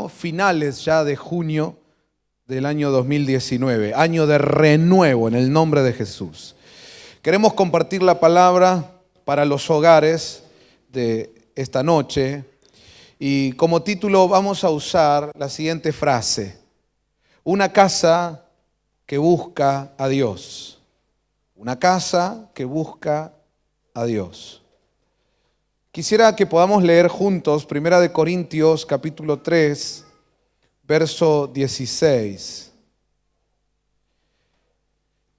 finales ya de junio del año 2019, año de renuevo en el nombre de Jesús. Queremos compartir la palabra para los hogares de esta noche y como título vamos a usar la siguiente frase: una casa que busca a Dios. Una casa que busca a Dios. Quisiera que podamos leer juntos 1 Corintios capítulo 3, verso 16.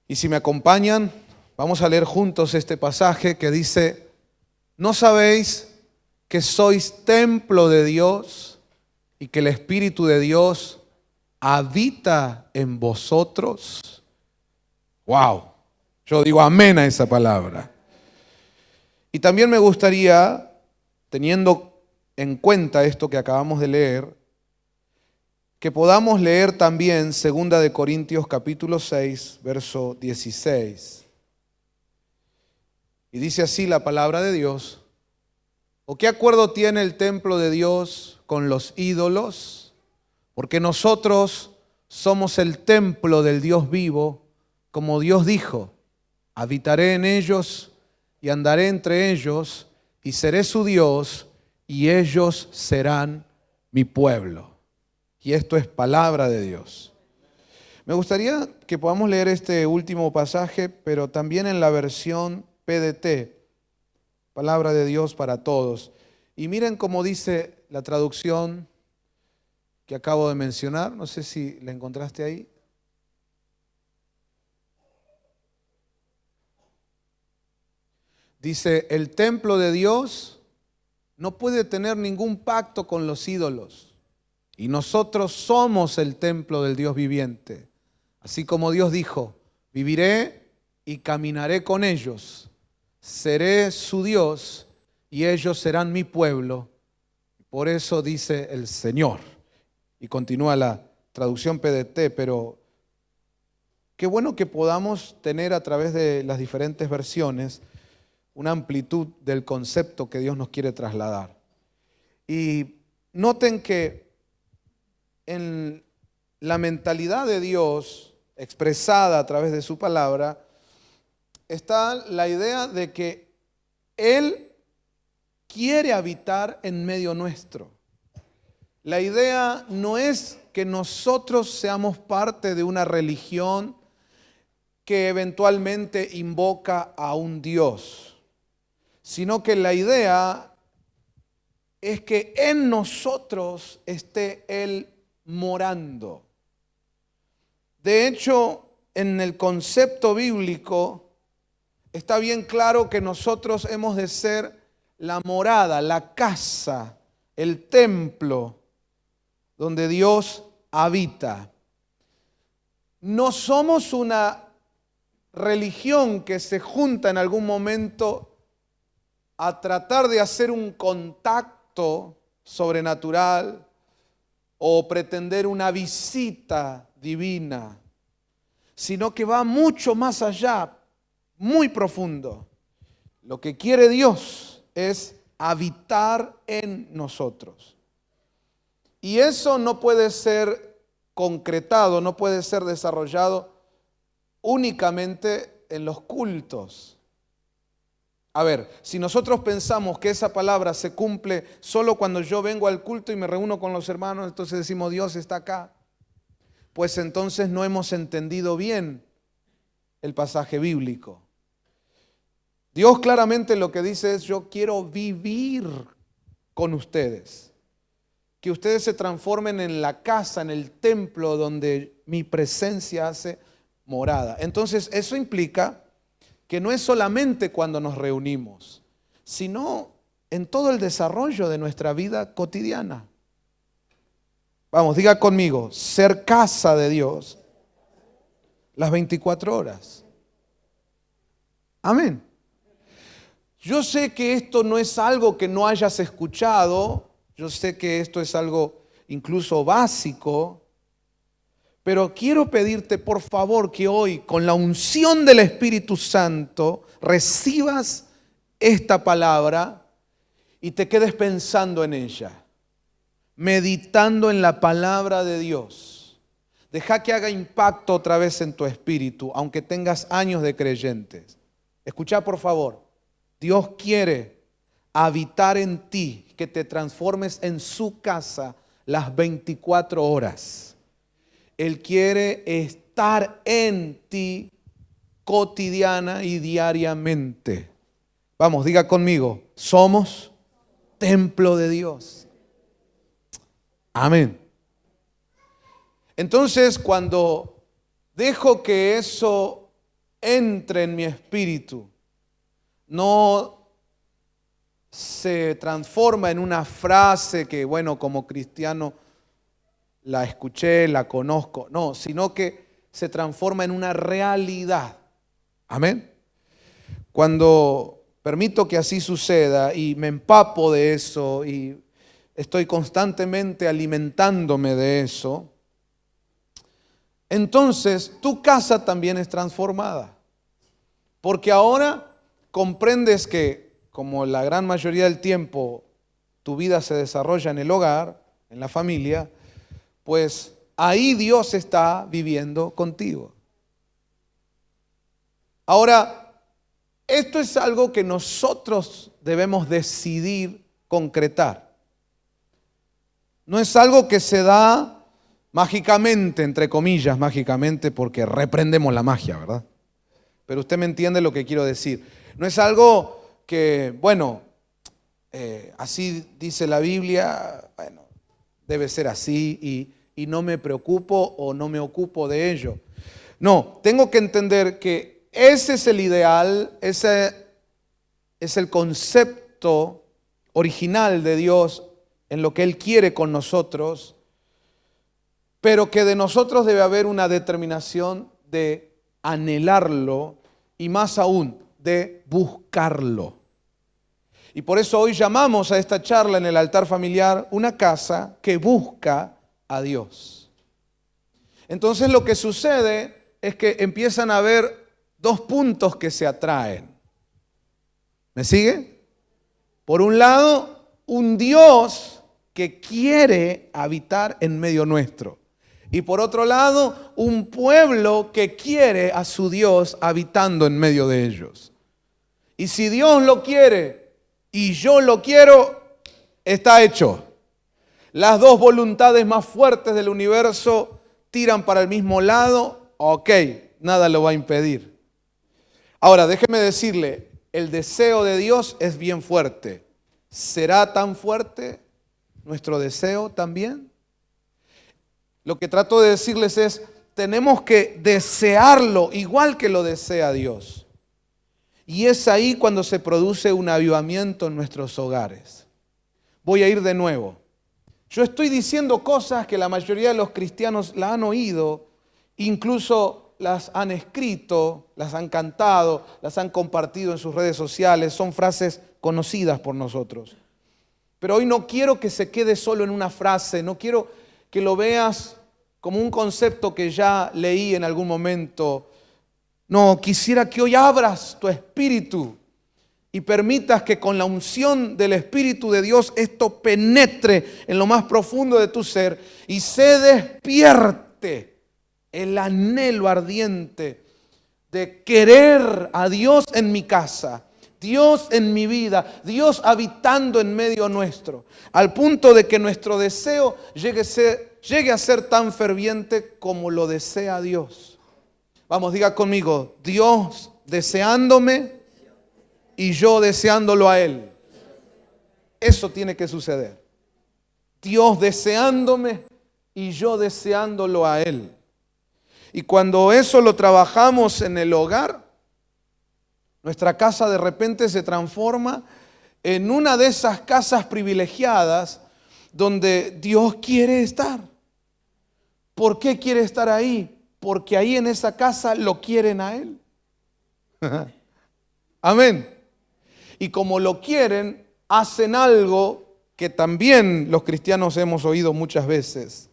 Y si me acompañan, vamos a leer juntos este pasaje que dice: ¿no sabéis que sois templo de Dios y que el Espíritu de Dios habita en vosotros? ¡Wow! Yo digo amén a esa palabra. Y también me gustaría, teniendo en cuenta esto que acabamos de leer, que podamos leer también 2 Corintios capítulo 6, verso 16. Y dice así la palabra de Dios: ¿o qué acuerdo tiene el templo de Dios con los ídolos? Porque nosotros somos el templo del Dios vivo, como Dios dijo: habitaré en ellos y andaré entre ellos, y seré su Dios, y ellos serán mi pueblo. Y esto es palabra de Dios. Me gustaría que podamos leer este último pasaje, pero también en la versión PDT, palabra de Dios para todos. Y miren cómo dice la traducción que acabo de mencionar. No sé si la encontraste ahí. Dice: el templo de Dios no puede tener ningún pacto con los ídolos. Y nosotros somos el templo del Dios viviente. Así como Dios dijo: viviré y caminaré con ellos. Seré su Dios y ellos serán mi pueblo. Por eso dice el Señor. Y continúa la traducción PDT, pero qué bueno que podamos tener a través de las diferentes versiones una amplitud del concepto que Dios nos quiere trasladar. Y noten que en la mentalidad de Dios expresada a través de su palabra está la idea de que Él quiere habitar en medio nuestro. La idea no es que nosotros seamos parte de una religión que eventualmente invoca a un Dios, sino que la idea es que en nosotros esté Él morando. De hecho, en el concepto bíblico está bien claro que nosotros hemos de ser la morada, la casa, el templo donde Dios habita. No somos una religión que se junta en algún momento a tratar de hacer un contacto sobrenatural o pretender una visita divina, sino que va mucho más allá, muy profundo. Lo que quiere Dios es habitar en nosotros. Y eso no puede ser concretado, no puede ser desarrollado únicamente en los cultos. A ver, si nosotros pensamos que esa palabra se cumple solo cuando yo vengo al culto y me reúno con los hermanos, entonces decimos Dios está acá, pues entonces no hemos entendido bien el pasaje bíblico. Dios claramente lo que dice es: yo quiero vivir con ustedes, que ustedes se transformen en la casa, en el templo donde mi presencia hace morada. Entonces eso implica que no es solamente cuando nos reunimos, sino en todo el desarrollo de nuestra vida cotidiana. Vamos, diga conmigo: ser casa de Dios las 24 horas. Amén. Yo sé que esto no es algo que no hayas escuchado, yo sé que esto es algo incluso básico, pero quiero pedirte por favor que hoy, con la unción del Espíritu Santo, recibas esta palabra y te quedes pensando en ella. meditando en la palabra de Dios. Deja que haga impacto otra vez en tu espíritu, aunque tengas años de creyentes. Escucha por favor, Dios quiere habitar en ti, que te transformes en su casa las 24 horas. Él quiere estar en ti cotidiana y diariamente. Vamos, diga conmigo, somos templo de Dios. Amén. Entonces, cuando dejo que eso entre en mi espíritu, no se transforma en una frase que, bueno, como cristiano la escuché, la conozco. No, sino que se transforma en una realidad. Amén. Cuando permito que así suceda y me empapo de eso y estoy constantemente alimentándome de eso, entonces tu casa también es transformada. Porque ahora comprendes que, como la gran mayoría del tiempo tu vida se desarrolla en el hogar, en la familia, pues ahí Dios está viviendo contigo. Ahora, esto es algo que nosotros debemos decidir concretar. No es algo que se da mágicamente, entre comillas, mágicamente, porque reprendemos la magia, ¿verdad? Pero usted me entiende lo que quiero decir. No es algo que, bueno, así dice la Biblia, bueno, debe ser así y no me preocupo o no me ocupo de ello. No, tengo que entender que ese es el ideal, ese es el concepto original de Dios en lo que Él quiere con nosotros, pero que de nosotros debe haber una determinación de anhelarlo y más aún de buscarlo. Y por eso hoy llamamos a esta charla en el altar familiar una casa que busca a Dios. Entonces lo que sucede es que empiezan a haber dos puntos que se atraen. ¿Me sigue? Por un lado, un Dios que quiere habitar en medio nuestro. Y por otro lado, un pueblo que quiere a su Dios habitando en medio de ellos. Y si Dios lo quiere y yo lo quiero, está hecho. Las dos voluntades más fuertes del universo tiran para el mismo lado, ok, nada lo va a impedir. Ahora, déjeme decirle, el deseo de Dios es bien fuerte. ¿Será tan fuerte nuestro deseo también? Lo que trato de decirles es, tenemos que desearlo igual que lo desea Dios. Y es ahí cuando se produce un avivamiento en nuestros hogares. Voy a ir de nuevo. Yo estoy diciendo cosas que la mayoría de los cristianos la han oído, incluso las han escrito, las han cantado, las han compartido en sus redes sociales, son frases conocidas por nosotros. Pero hoy no quiero que se quede solo en una frase, no quiero que lo veas como un concepto que ya leí en algún momento. No, quisiera que hoy abras tu espíritu y permitas que con la unción del Espíritu de Dios esto penetre en lo más profundo de tu ser y se despierte el anhelo ardiente de querer a Dios en mi casa, Dios en mi vida, Dios habitando en medio nuestro, al punto de que nuestro deseo llegue a ser tan ferviente como lo desea Dios. Vamos, diga conmigo, Dios deseándome y yo deseándolo a Él. Eso tiene que suceder. Dios deseándome y yo deseándolo a Él. Y cuando eso lo trabajamos en el hogar, nuestra casa de repente se transforma en una de esas casas privilegiadas donde Dios quiere estar. ¿Por qué quiere estar ahí? Porque ahí en esa casa lo quieren a Él. Amén. Y como lo quieren, hacen algo que también los cristianos hemos oído muchas veces.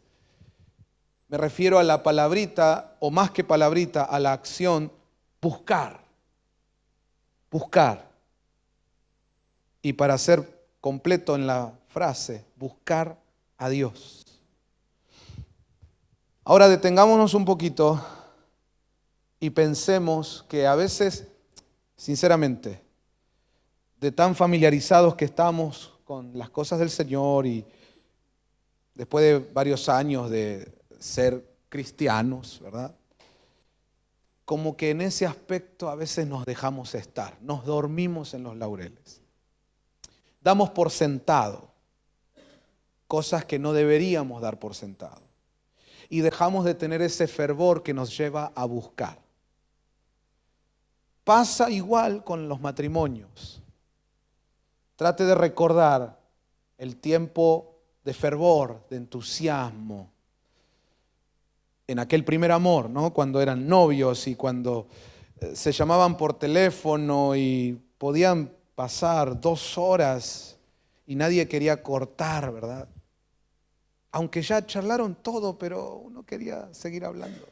Me refiero a la palabrita, o más que palabrita, a la acción, buscar. Buscar. Y para ser completo en la frase, buscar a Dios. Ahora detengámonos un poquito y pensemos que a veces, sinceramente, de tan familiarizados que estamos con las cosas del Señor y después de varios años de ser cristianos, ¿verdad? Como que en ese aspecto a veces nos dejamos estar, nos dormimos en los laureles. Damos por sentado cosas que no deberíamos dar por sentado. Y dejamos de tener ese fervor que nos lleva a buscar. Pasa igual con los matrimonios. Trate de recordar el tiempo de fervor, de entusiasmo, en aquel primer amor, ¿no? Cuando eran novios y cuando se llamaban por teléfono y podían pasar 2 horas y nadie quería cortar, ¿verdad? Aunque ya charlaron todo, pero uno quería seguir hablando.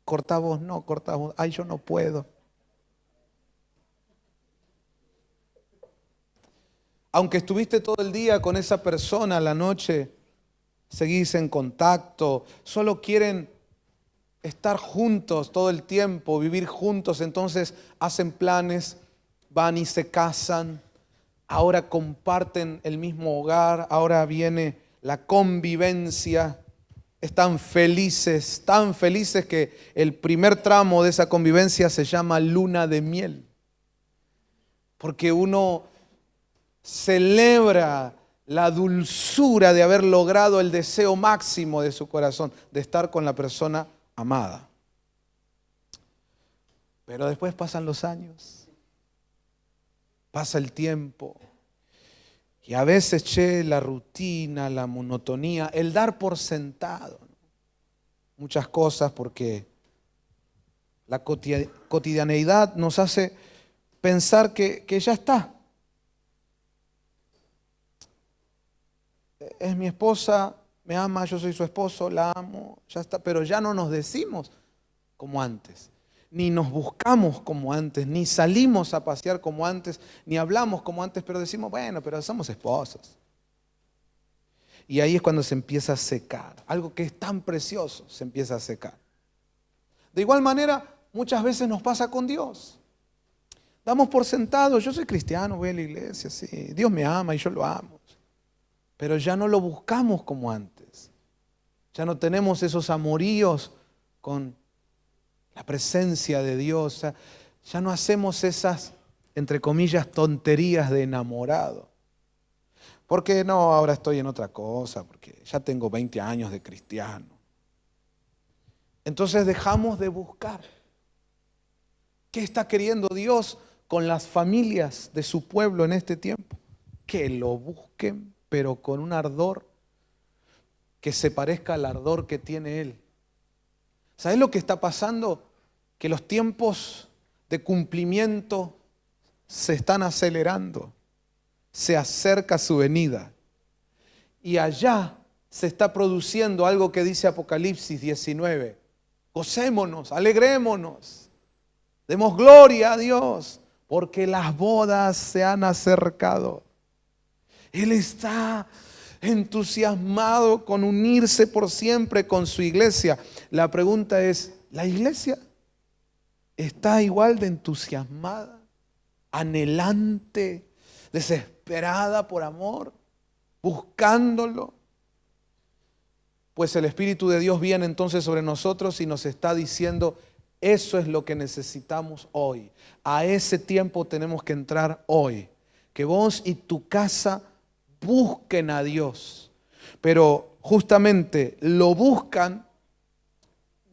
Cortá vos, no, cortá vos. Ay, yo no puedo. Aunque estuviste todo el día con esa persona, a la noche seguís en contacto, solo quieren estar juntos todo el tiempo, vivir juntos, entonces hacen planes, van y se casan, ahora comparten el mismo hogar, ahora viene la convivencia, están tan felices que el primer tramo de esa convivencia se llama luna de miel, porque uno celebra la dulzura de haber logrado el deseo máximo de su corazón, de estar con la persona amada. Pero después pasan los años, pasa el tiempo, y a veces, la rutina, la monotonía, el dar por sentado, ¿no? Muchas cosas, porque la cotidianeidad nos hace pensar que ya está. Es mi esposa, me ama, yo soy su esposo, la amo, ya está. Pero ya no nos decimos como antes, ni nos buscamos como antes, ni salimos a pasear como antes, ni hablamos como antes, pero decimos, bueno, pero somos esposos. Y ahí es cuando se empieza a secar. Algo que es tan precioso se empieza a secar. De igual manera, muchas veces nos pasa con Dios. Damos por sentado, yo soy cristiano, voy a la iglesia, sí, Dios me ama y yo lo amo. Pero ya no lo buscamos como antes. Ya no tenemos esos amoríos con la presencia de Dios. Ya no hacemos esas, entre comillas, tonterías de enamorado. Porque no, ahora estoy en otra cosa, porque ya tengo 20 años de cristiano. Entonces dejamos de buscar. ¿Qué está queriendo Dios con las familias de su pueblo en este tiempo? Que lo busquen, pero con un ardor que se parezca al ardor que tiene Él. ¿Sabes lo que está pasando? Que los tiempos de cumplimiento se están acelerando. Se acerca su venida. Y allá se está produciendo algo que dice Apocalipsis 19. Gocémonos, alegrémonos, demos gloria a Dios, porque las bodas se han acercado. Él está entusiasmado con unirse por siempre con su iglesia. La pregunta es, ¿la iglesia está igual de entusiasmada, anhelante, desesperada por amor, buscándolo? Pues el Espíritu de Dios viene entonces sobre nosotros y nos está diciendo, eso es lo que necesitamos hoy. A ese tiempo tenemos que entrar hoy. Que vos y tu casa busquen a Dios, pero justamente lo buscan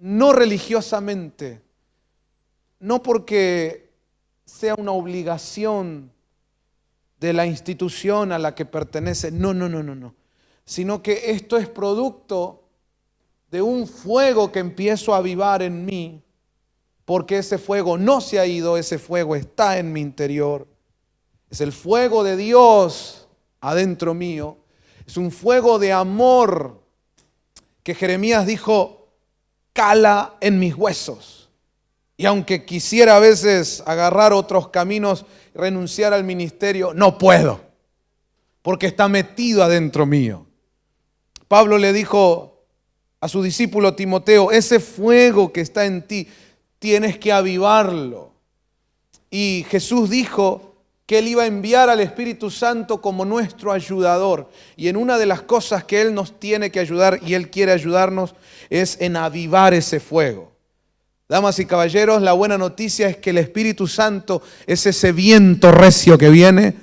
no religiosamente, no porque sea una obligación de la institución a la que pertenece, no, sino que esto es producto de un fuego que empiezo a avivar en mí, porque ese fuego no se ha ido, ese fuego está en mi interior, es el fuego de Dios adentro mío, es un fuego de amor que Jeremías dijo, cala en mis huesos. Y aunque quisiera a veces agarrar otros caminos, renunciar al ministerio, no puedo, porque está metido adentro mío. Pablo le dijo a su discípulo Timoteo, ese fuego que está en ti, tienes que avivarlo. Y Jesús dijo que Él iba a enviar al Espíritu Santo como nuestro ayudador. Y en una de las cosas que Él nos tiene que ayudar y Él quiere ayudarnos es en avivar ese fuego. Damas y caballeros, la buena noticia es que el Espíritu Santo es ese viento recio que viene.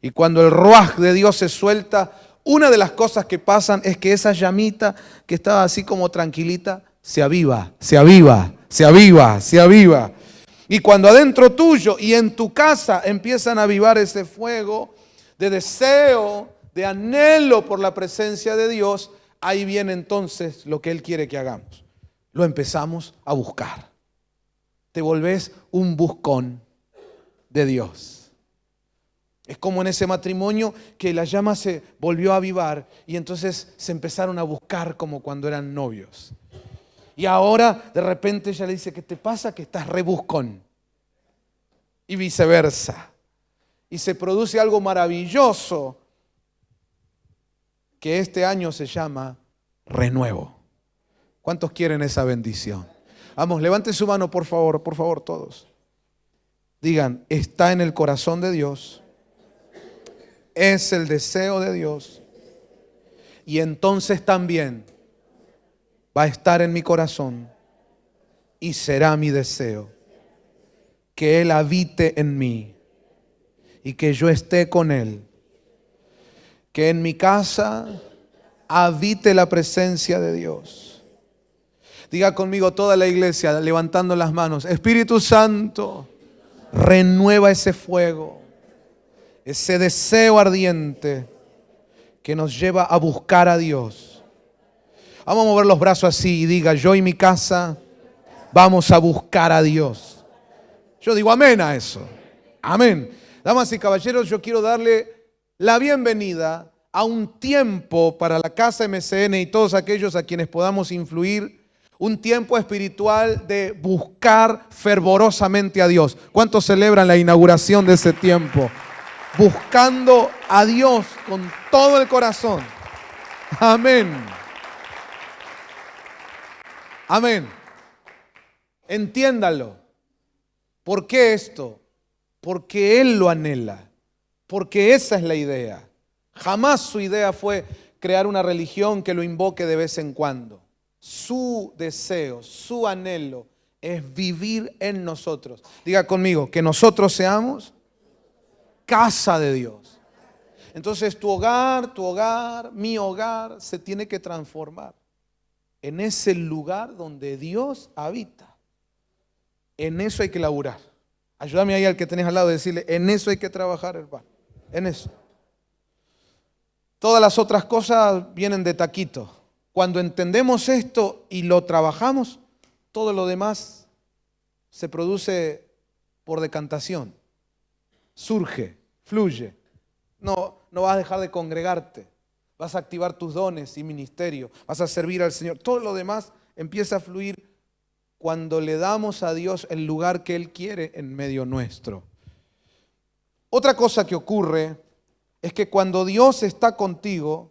Y cuando el ruaj de Dios se suelta, una de las cosas que pasan es que esa llamita que estaba así como tranquilita, se aviva, se aviva, se aviva, se aviva. Y cuando adentro tuyo y en tu casa empiezan a avivar ese fuego de deseo, de anhelo por la presencia de Dios, ahí viene entonces lo que Él quiere que hagamos. Lo empezamos a buscar. Te volvés un buscón de Dios. Es como en ese matrimonio que la llama se volvió a avivar y entonces se empezaron a buscar como cuando eran novios. Y ahora de repente ella le dice, ¿qué te pasa? Que estás rebuscón. Y viceversa. Y se produce algo maravilloso que este año se llama renuevo. ¿Cuántos quieren esa bendición? Vamos, levanten su mano por favor todos. Digan, está en el corazón de Dios. Es el deseo de Dios. Y entonces también va a estar en mi corazón y será mi deseo que Él habite en mí y que yo esté con Él. Que en mi casa habite la presencia de Dios. Diga conmigo toda la iglesia levantando las manos. Espíritu Santo, renueva ese fuego, ese deseo ardiente que nos lleva a buscar a Dios. Vamos a mover los brazos así y diga, yo y mi casa vamos a buscar a Dios. Yo digo amén a eso. Amén. Damas y caballeros, yo quiero darle la bienvenida a un tiempo para la Casa MCN y todos aquellos a quienes podamos influir. Un tiempo espiritual de buscar fervorosamente a Dios. ¿Cuántos celebran la inauguración de ese tiempo? Buscando a Dios con todo el corazón. Amén. Amén. Entiéndalo. ¿Por qué esto? Porque Él lo anhela. Porque esa es la idea. Jamás su idea fue crear una religión que lo invoque de vez en cuando. Su deseo, su anhelo es vivir en nosotros. Diga conmigo, que nosotros seamos casa de Dios. Entonces tu hogar, mi hogar se tiene que transformar en ese lugar donde Dios habita. En eso hay que laburar. Ayúdame ahí al que tenés al lado y decirle, en eso hay que trabajar, hermano. En eso. Todas las otras cosas vienen de taquito. Cuando entendemos esto y lo trabajamos, todo lo demás se produce por decantación. Surge, fluye. No vas a dejar de congregarte. Vas a activar tus dones y ministerio. Vas a servir al Señor. Todo lo demás empieza a fluir cuando le damos a Dios el lugar que Él quiere en medio nuestro. Otra cosa que ocurre es que cuando Dios está contigo,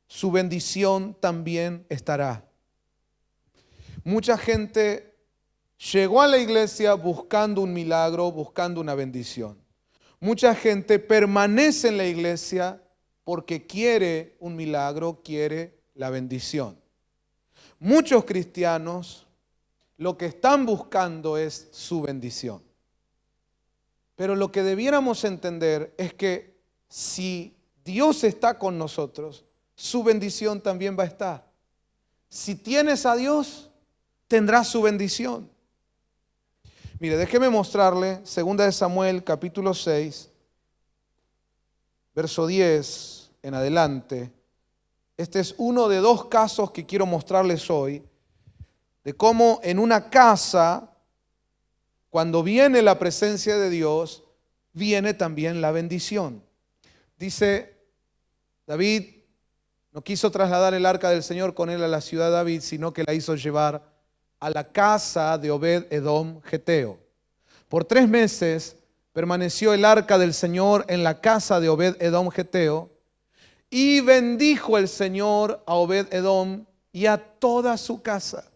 su bendición también estará. Mucha gente llegó a la iglesia buscando un milagro, buscando una bendición. Mucha gente permanece en la iglesia porque quiere un milagro, quiere la bendición. Muchos cristianos lo que están buscando es su bendición. Pero lo que debiéramos entender es que si Dios está con nosotros, su bendición también va a estar. Si tienes a Dios, tendrás su bendición. Mire, déjeme mostrarle 2 Samuel capítulo 6, verso 10 en adelante. Este es uno de dos casos que quiero mostrarles hoy, de cómo en una casa, cuando viene la presencia de Dios, viene también la bendición. Dice David, no quiso trasladar el arca del Señor con él a la ciudad de David, sino que la hizo llevar a la casa de Obed-Edom Geteo. Por 3 meses permaneció el arca del Señor en la casa de Obed-Edom Geteo, Y bendijo el Señor a Obed-edom y a toda su casa.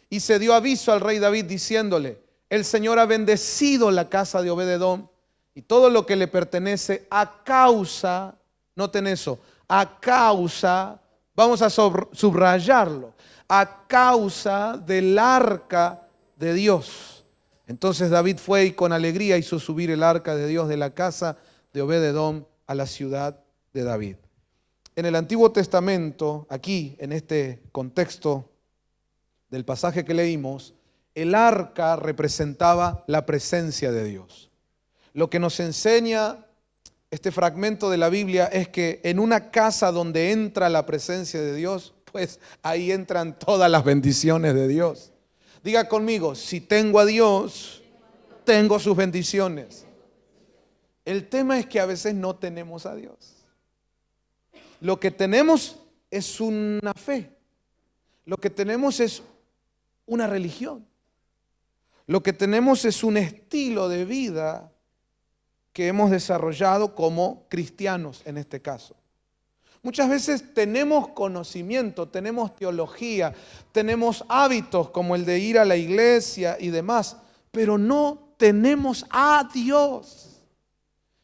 Y se dio aviso al rey David diciéndole: el Señor ha bendecido la casa de Obed-edom y todo lo que le pertenece a causa, noten eso, a causa, vamos a subrayarlo, a causa del arca de Dios. Entonces David fue y con alegría hizo subir el arca de Dios de la casa de Obed-edom a la ciudad de David. En el Antiguo Testamento, aquí en este contexto del pasaje que leímos, el arca representaba la presencia de Dios. Lo que nos enseña este fragmento de la Biblia es que en una casa donde entra la presencia de Dios, pues ahí entran todas las bendiciones de Dios. Diga conmigo, si tengo a Dios, tengo sus bendiciones. El tema es que a veces no tenemos a Dios. Lo que tenemos es una fe. Lo que tenemos es una religión. Lo que tenemos es un estilo de vida que hemos desarrollado como cristianos en este caso. Muchas veces tenemos conocimiento, tenemos teología, tenemos hábitos como el de ir a la iglesia y demás, pero no tenemos a Dios.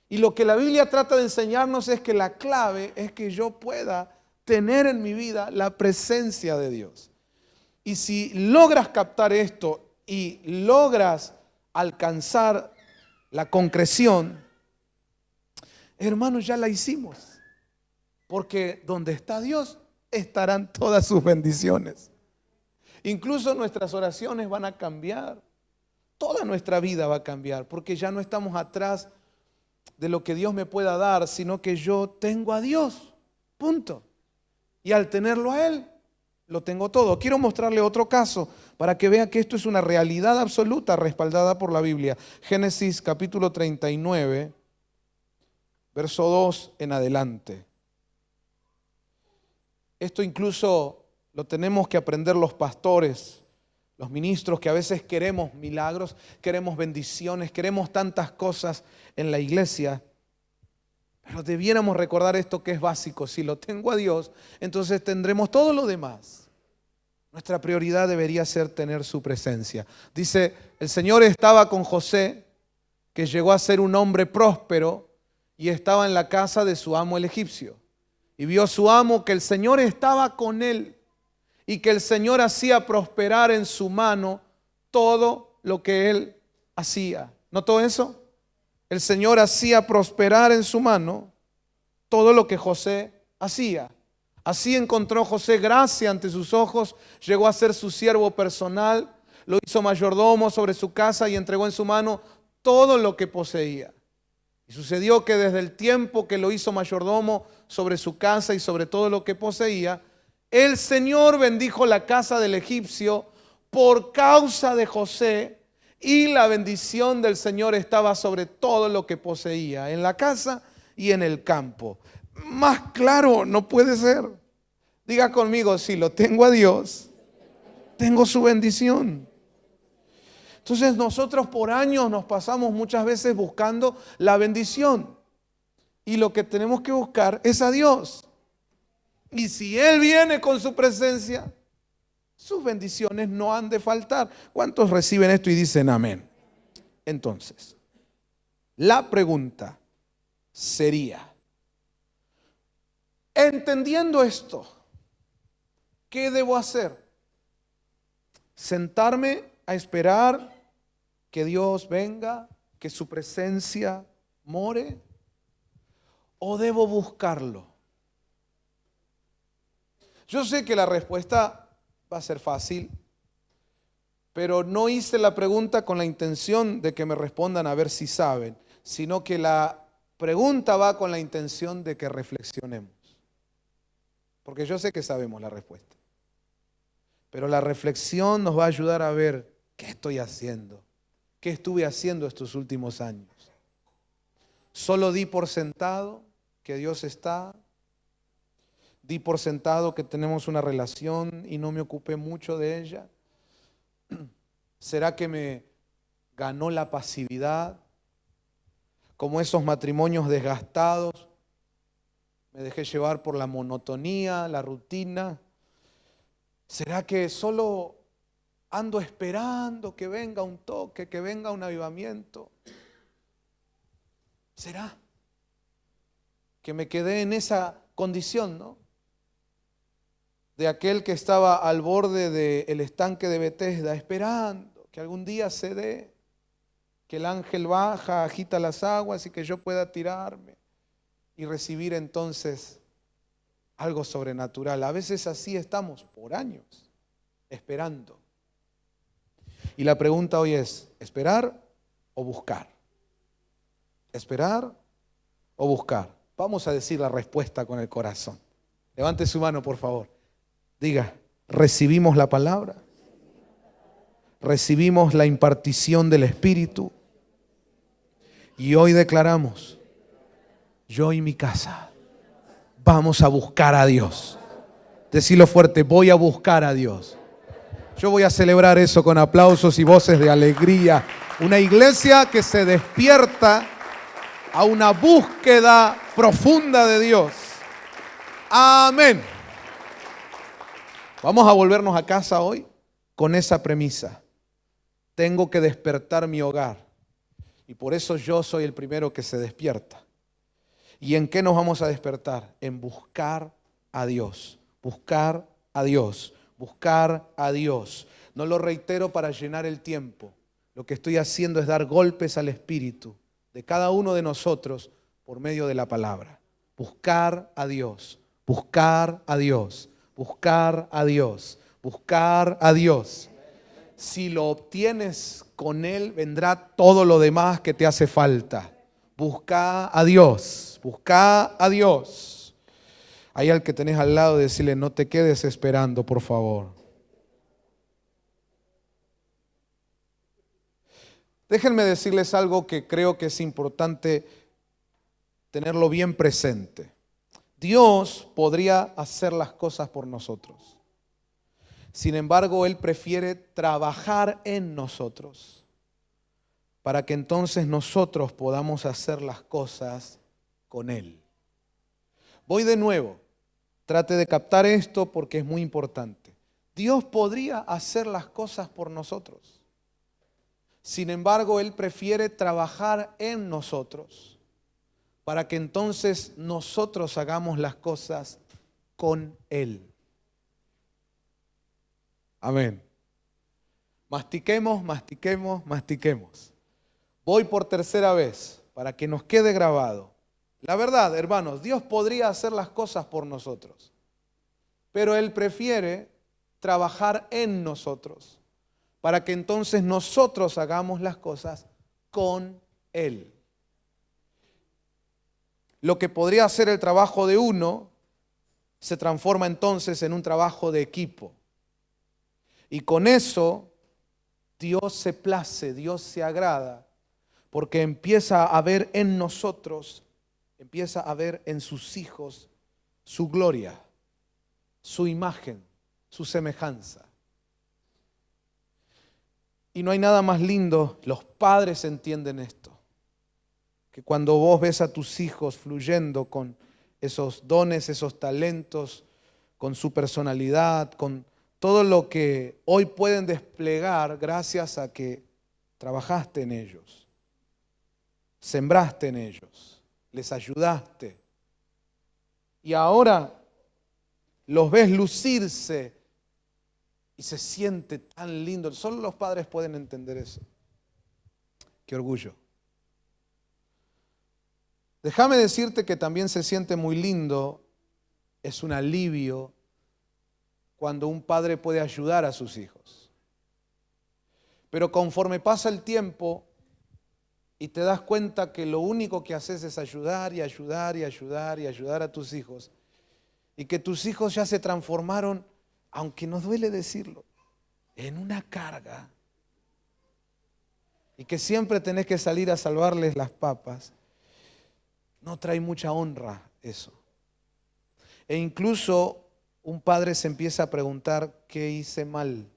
Y lo que la Biblia trata de enseñarnos es que la clave es que yo pueda tener en mi vida la presencia de Dios. Y si logras captar esto y logras alcanzar la concreción, hermanos, ya la hicimos. Porque donde está Dios estarán todas sus bendiciones. Incluso nuestras oraciones van a cambiar. Toda nuestra vida va a cambiar, porque ya no estamos atrás de lo que Dios me pueda dar, sino que yo tengo a Dios. Punto. Y al tenerlo a Él, lo tengo todo. Quiero mostrarle otro caso para que vea que esto es una realidad absoluta respaldada por la Biblia. Génesis capítulo 39, verso 2 en adelante. Esto incluso lo tenemos que aprender los pastores, los ministros, que a veces queremos milagros, queremos bendiciones, queremos tantas cosas en la iglesia. Pero debiéramos recordar esto que es básico. Si lo tengo a Dios, entonces tendremos todo lo demás. Nuestra prioridad debería ser tener su presencia. Dice, el Señor estaba con José, que llegó a ser un hombre próspero y estaba en la casa de su amo el egipcio. Y vio su amo que el Señor estaba con él y que el Señor hacía prosperar en su mano todo lo que él hacía. ¿Notó eso? El Señor hacía prosperar en su mano todo lo que José hacía. Así encontró José gracia ante sus ojos, llegó a ser su siervo personal, lo hizo mayordomo sobre su casa y entregó en su mano todo lo que poseía. Y sucedió que desde el tiempo que lo hizo mayordomo sobre su casa y sobre todo lo que poseía, el Señor bendijo la casa del egipcio por causa de José, y la bendición del Señor estaba sobre todo lo que poseía, en la casa y en el campo. Más claro no puede ser. Diga conmigo, si lo tengo a Dios, tengo su bendición. Entonces nosotros por años nos pasamos muchas veces buscando la bendición. Y lo que tenemos que buscar es a Dios. Y si Él viene con su presencia, sus bendiciones no han de faltar. ¿Cuántos reciben esto y dicen amén? Entonces, la pregunta sería, entendiendo esto, ¿qué debo hacer? ¿Sentarme a esperar que Dios venga, que su presencia more? ¿O debo buscarlo? Yo sé que la respuesta va a ser fácil, pero no hice la pregunta con la intención de que me respondan a ver si saben, sino que la pregunta va con la intención de que reflexionemos. Porque yo sé que sabemos la respuesta, pero la reflexión nos va a ayudar a ver qué estoy haciendo, qué estuve haciendo estos últimos años. Solo di por sentado que Dios está, di por sentado que tenemos una relación y no me ocupé mucho de ella. ¿Será que me ganó la pasividad? Como esos matrimonios desgastados Me dejé llevar por la monotonía, la rutina. ¿Será que solo ando esperando que venga un toque, que venga un avivamiento? ¿Será que me quedé en esa condición, ¿no? De aquel que estaba al borde del estanque de Betesda, esperando que algún día se dé, que el ángel baja, agita las aguas y que yo pueda tirarme y recibir entonces algo sobrenatural. A veces así estamos por años, esperando. Y la pregunta hoy es, ¿esperar o buscar? ¿Esperar o buscar? Vamos a decir la respuesta con el corazón. Levante su mano, por favor. Diga, ¿recibimos la palabra? ¿Recibimos la impartición del Espíritu? Y hoy declaramos, yo y mi casa vamos a buscar a Dios. Decilo fuerte, voy a buscar a Dios. Yo voy a celebrar eso con aplausos y voces de alegría. Una iglesia que se despierta a una búsqueda profunda de Dios. Amén. Vamos a volvernos a casa hoy con esa premisa. Tengo que despertar mi hogar. Y por eso yo soy el primero que se despierta. ¿Y en qué nos vamos a despertar? En buscar a Dios. Buscar a Dios. Buscar a Dios. No lo reitero para llenar el tiempo. Lo que estoy haciendo es dar golpes al espíritu de cada uno de nosotros por medio de la palabra. Buscar a Dios. Buscar a Dios. Buscar a Dios. Buscar a Dios. Si lo obtienes con Él, vendrá todo lo demás que te hace falta. Busca a Dios. Busca a Dios. Hay al que tenés al lado, decirle, no te quedes esperando, por favor. Déjenme decirles algo que creo que es importante tenerlo bien presente. Dios podría hacer las cosas por nosotros. Sin embargo, Él prefiere trabajar en nosotros para que entonces nosotros podamos hacer las cosas con Él. Voy de nuevo. Trate de captar esto porque es muy importante. Dios podría hacer las cosas por nosotros. Sin embargo, Él prefiere trabajar en nosotros para que entonces nosotros hagamos las cosas con Él. Amén. Mastiquemos, mastiquemos, mastiquemos. Voy por tercera vez para que nos quede grabado. La verdad, hermanos, Dios podría hacer las cosas por nosotros, pero Él prefiere trabajar en nosotros para que entonces nosotros hagamos las cosas con Él. Lo que podría ser el trabajo de uno se transforma entonces en un trabajo de equipo. Y con eso Dios se place, Dios se agrada, porque empieza a ver en nosotros, empieza a ver en sus hijos su gloria, su imagen, su semejanza. Y no hay nada más lindo, los padres entienden esto, que cuando vos ves a tus hijos fluyendo con esos dones, esos talentos, con su personalidad, con todo lo que hoy pueden desplegar gracias a que trabajaste en ellos, sembraste en ellos, les ayudaste. Y ahora los ves lucirse y se siente tan lindo. Solo los padres pueden entender eso. Qué orgullo. Déjame decirte que también se siente muy lindo, es un alivio cuando un padre puede ayudar a sus hijos. Pero conforme pasa el tiempo y te das cuenta que lo único que haces es ayudar y ayudar y ayudar y ayudar a tus hijos, y que tus hijos ya se transformaron, aunque nos duele decirlo, en una carga, y que siempre tenés que salir a salvarles las papas, no trae mucha honra eso. E incluso un padre se empieza a preguntar, ¿qué hice mal?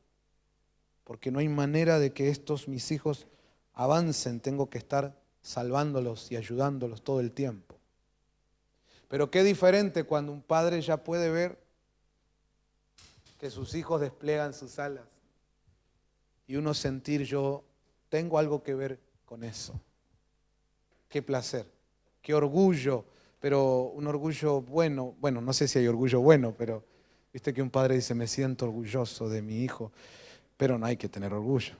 Porque no hay manera de que estos mis hijos avancen, tengo que estar salvándolos y ayudándolos todo el tiempo. Pero qué diferente cuando un padre ya puede ver que sus hijos despliegan sus alas y uno sentir, yo tengo algo que ver con eso. Qué placer, qué orgullo, pero un orgullo bueno. Bueno, no sé si hay orgullo bueno, pero viste que un padre dice, me siento orgulloso de mi hijo, pero no hay que tener orgullo.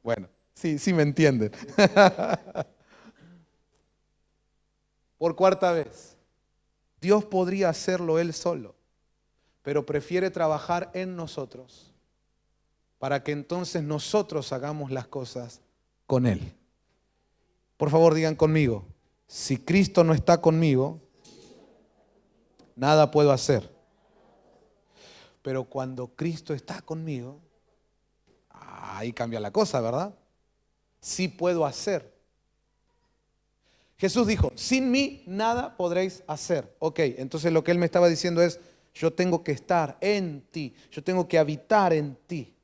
Bueno, sí me entienden. Por cuarta vez, Dios podría hacerlo Él solo, pero prefiere trabajar en nosotros para que entonces nosotros hagamos las cosas con Él. Por favor, digan conmigo, si Cristo no está conmigo, nada puedo hacer. Pero cuando Cristo está conmigo, ahí cambia la cosa, ¿verdad? Sí puedo hacer. Jesús dijo, sin mí nada podréis hacer. Ok, entonces lo que Él me estaba diciendo es, yo tengo que estar en ti, yo tengo que habitar en ti.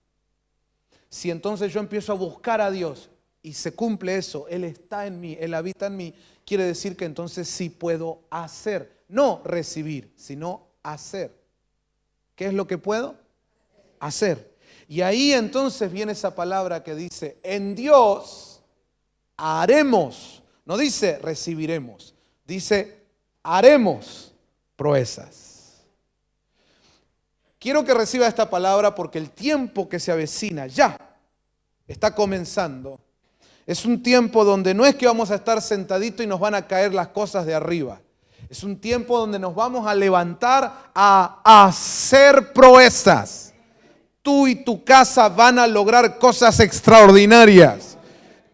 Si entonces yo empiezo a buscar a Dios y se cumple eso, Él está en mí, Él habita en mí, quiere decir que entonces sí puedo hacer, no recibir, sino hacer. ¿Qué es lo que puedo? Hacer. Y ahí entonces viene esa palabra que dice, en Dios haremos. No dice recibiremos, dice haremos proezas. Quiero que reciba esta palabra porque el tiempo que se avecina ya está comenzando. Es un tiempo donde no es que vamos a estar sentaditos y nos van a caer las cosas de arriba. Es un tiempo donde nos vamos a levantar a hacer proezas. Tú y tu casa van a lograr cosas extraordinarias.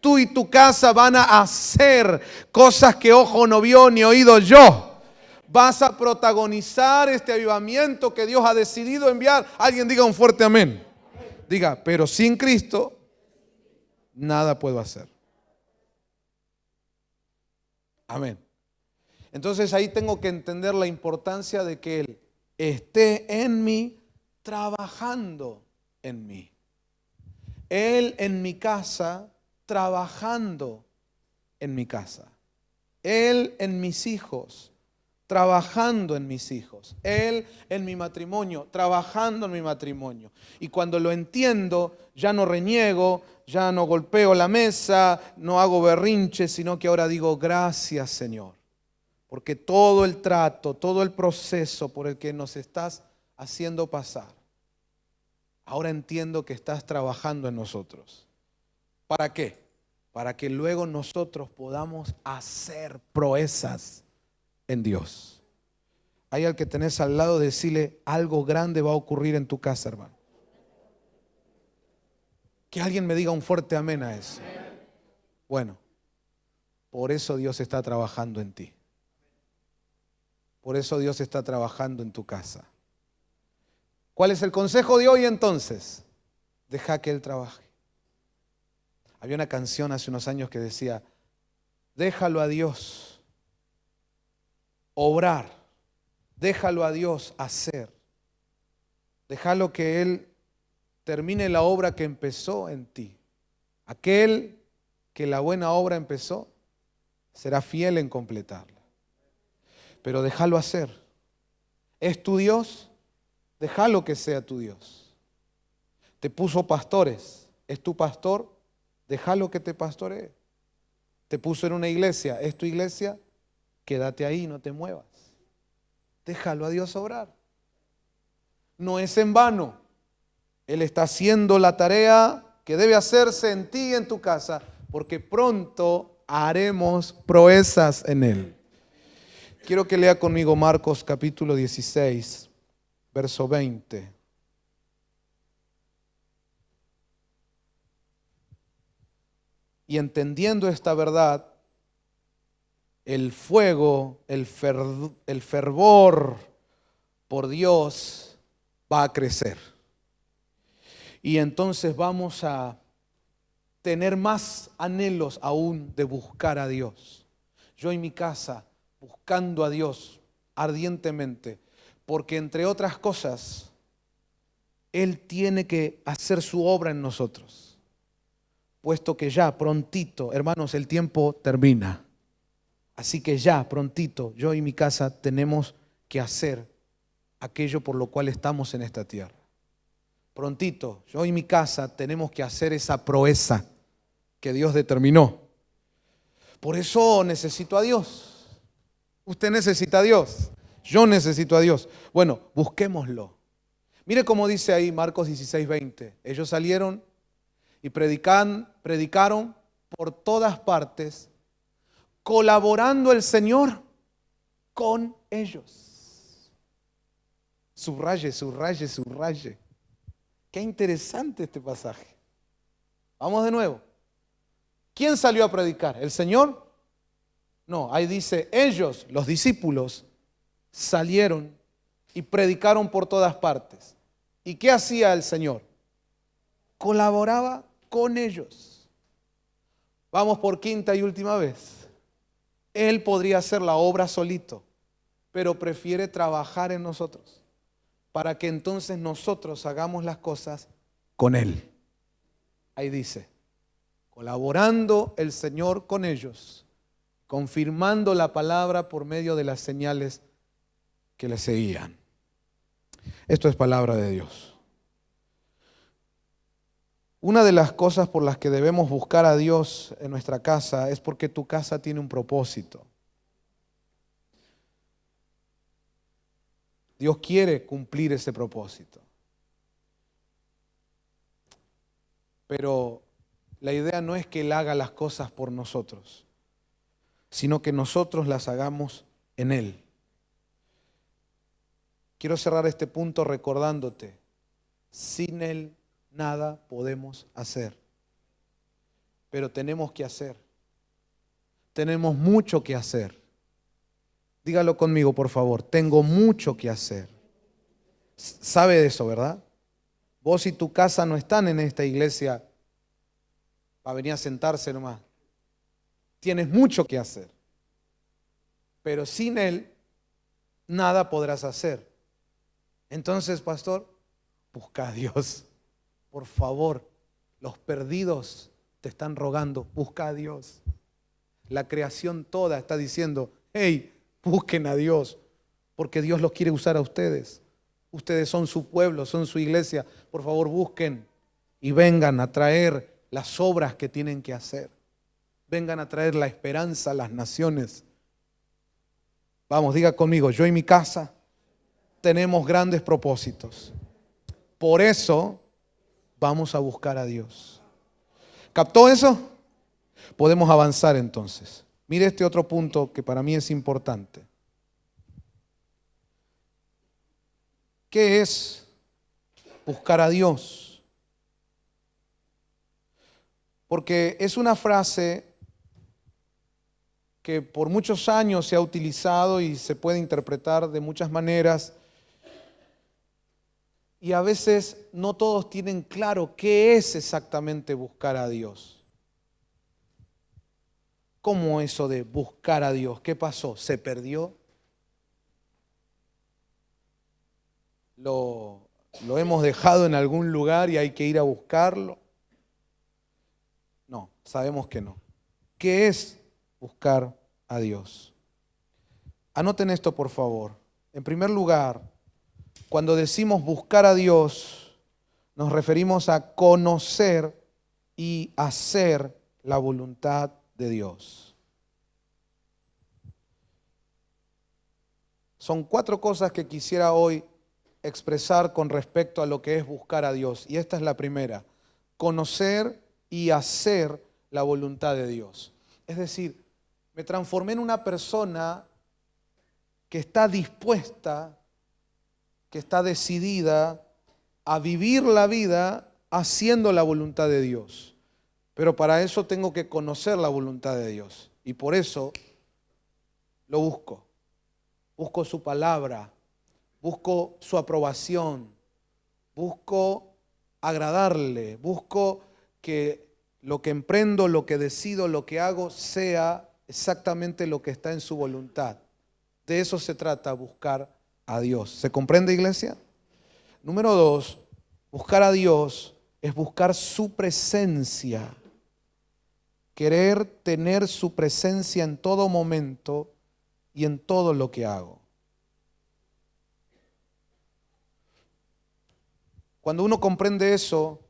Tú y tu casa van a hacer cosas que ojo no vio ni oído yo. Vas a protagonizar este avivamiento que Dios ha decidido enviar. Alguien diga un fuerte amén. Diga, pero sin Cristo nada puedo hacer. Amén. Entonces ahí tengo que entender la importancia de que Él esté en mí, trabajando en mí. Él en mi casa, trabajando en mi casa. Él en mis hijos, trabajando en mis hijos. Él en mi matrimonio, trabajando en mi matrimonio. Y cuando lo entiendo, ya no reniego, ya no golpeo la mesa, no hago berrinche, sino que ahora digo, gracias Señor. Porque todo el trato, todo el proceso por el que nos estás haciendo pasar, ahora entiendo que estás trabajando en nosotros. ¿Para qué? Para que luego nosotros podamos hacer proezas en Dios. Hay al que tenés al lado, decirle, algo grande va a ocurrir en tu casa, hermano. Que alguien me diga un fuerte amén a eso. Bueno, por eso Dios está trabajando en ti. Por eso Dios está trabajando en tu casa. ¿Cuál es el consejo de hoy entonces? Deja que Él trabaje. Había una canción hace unos años que decía, déjalo a Dios obrar, déjalo a Dios hacer, déjalo que Él termine la obra que empezó en ti. Aquel que la buena obra empezó, será fiel en completarla. Pero déjalo hacer. ¿Es tu Dios? Déjalo que sea tu Dios. Te puso pastores, ¿es tu pastor? Déjalo que te pastoree. Te puso en una iglesia, ¿es tu iglesia? Quédate ahí, no te muevas. Déjalo a Dios obrar. No es en vano. Él está haciendo la tarea que debe hacerse en ti y en tu casa, porque pronto haremos proezas en Él. Quiero que lea conmigo Marcos capítulo 16, verso 20. Y entendiendo esta verdad, el fuego, el fervor por Dios va a crecer. Y entonces vamos a tener más anhelos aún de buscar a Dios. Yo en mi casa, buscando a Dios ardientemente, porque entre otras cosas, Él tiene que hacer su obra en nosotros. Puesto que ya prontito, hermanos, el tiempo termina. Así que ya, prontito, yo y mi casa tenemos que hacer aquello por lo cual estamos en esta tierra. Prontito, yo y mi casa tenemos que hacer esa proeza que Dios determinó. Por eso necesito a Dios. Usted necesita a Dios. Yo necesito a Dios. Bueno, busquémoslo. Mire cómo dice ahí Marcos 16:20. Ellos salieron y predicaron por todas partes, colaborando el Señor con ellos. Subraye, subraye, subraye. Qué interesante este pasaje. Vamos de nuevo. ¿Quién salió a predicar? ¿El Señor? No, ahí dice, ellos, los discípulos, salieron y predicaron por todas partes. ¿Y qué hacía el Señor? Colaboraba con ellos. Vamos por quinta y última vez. Él podría hacer la obra solito, pero prefiere trabajar en nosotros para que entonces nosotros hagamos las cosas con Él. Ahí dice, colaborando el Señor con ellos, confirmando la palabra por medio de las señales que le seguían. Esto es palabra de Dios. Una de las cosas por las que debemos buscar a Dios en nuestra casa es porque tu casa tiene un propósito. Dios quiere cumplir ese propósito. Pero la idea no es que Él haga las cosas por nosotros, sino que nosotros las hagamos en Él. Quiero cerrar este punto recordándote, sin Él nada podemos hacer, pero tenemos que hacer. Tenemos mucho que hacer. Dígalo conmigo, por favor. Tengo mucho que hacer. ¿Sabe de eso, verdad? Vos y tu casa no están en esta iglesia para venir a sentarse nomás. Tienes mucho que hacer. Pero sin Él, nada podrás hacer. Entonces, pastor, busca a Dios. Por favor, los perdidos te están rogando, busca a Dios. La creación toda está diciendo, hey, busquen a Dios, porque Dios los quiere usar a ustedes. Ustedes son su pueblo, son su iglesia. Por favor, busquen y vengan a traer las obras que tienen que hacer. Vengan a traer la esperanza a las naciones. Vamos, diga conmigo, yo y mi casa tenemos grandes propósitos. Por eso vamos a buscar a Dios. ¿Captó eso? Podemos avanzar entonces. Mire este otro punto que para mí es importante. ¿Qué es buscar a Dios? Porque es una frase que por muchos años se ha utilizado y se puede interpretar de muchas maneras. Y a veces no todos tienen claro qué es exactamente buscar a Dios. ¿Cómo eso de buscar a Dios? ¿Qué pasó? ¿Se perdió? ¿Lo hemos dejado en algún lugar y hay que ir a buscarlo? No, sabemos que no. ¿Qué es buscar a Dios? Anoten esto, por favor. En primer lugar, cuando decimos buscar a Dios, nos referimos a conocer y hacer la voluntad de Dios. Son 4 cosas que quisiera hoy expresar con respecto a lo que es buscar a Dios. Y esta es la primera: conocer y hacer la voluntad de Dios. Es decir, me transformé en una persona que está dispuesta, que está decidida a vivir la vida haciendo la voluntad de Dios. Pero para eso tengo que conocer la voluntad de Dios. Y por eso lo busco. Busco su palabra, busco su aprobación, busco agradarle, busco que lo que emprendo, lo que decido, lo que hago sea exactamente lo que está en su voluntad. De eso se trata, buscar a Dios. ¿Se comprende, iglesia? Número 2, buscar a Dios es buscar su presencia. querer tener su presencia en todo momento y en todo lo que hago. Cuando uno comprende eso,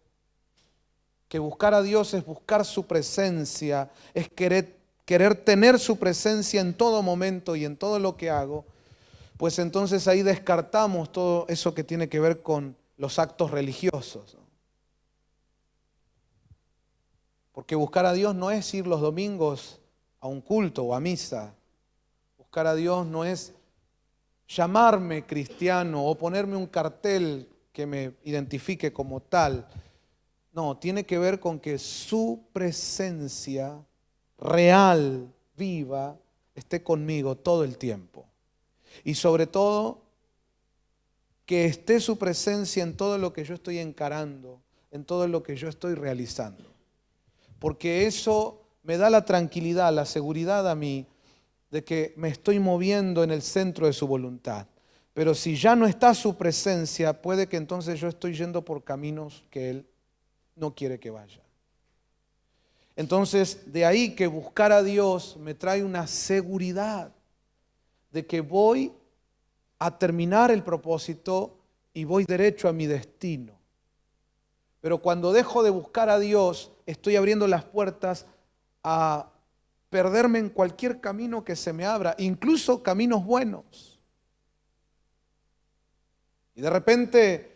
que buscar a Dios es buscar su presencia, es querer tener su presencia en todo momento y en todo lo que hago, pues entonces ahí descartamos todo eso que tiene que ver con los actos religiosos. Porque buscar a Dios no es ir los domingos a un culto o a misa. Buscar a Dios no es llamarme cristiano o ponerme un cartel que me identifique como tal. No, tiene que ver con que su presencia real, viva, esté conmigo todo el tiempo. Y sobre todo, que esté su presencia en todo lo que yo estoy encarando, en todo lo que yo estoy realizando. Porque eso me da la tranquilidad, la seguridad a mí de que me estoy moviendo en el centro de su voluntad. Pero si ya no está su presencia, puede que entonces yo estoy yendo por caminos que Él no quiere que vaya. Entonces, de ahí que buscar a Dios me trae una seguridad de que voy a terminar el propósito y voy derecho a mi destino. Pero cuando dejo de buscar a Dios, estoy abriendo las puertas a perderme en cualquier camino que se me abra, incluso caminos buenos. Y de repente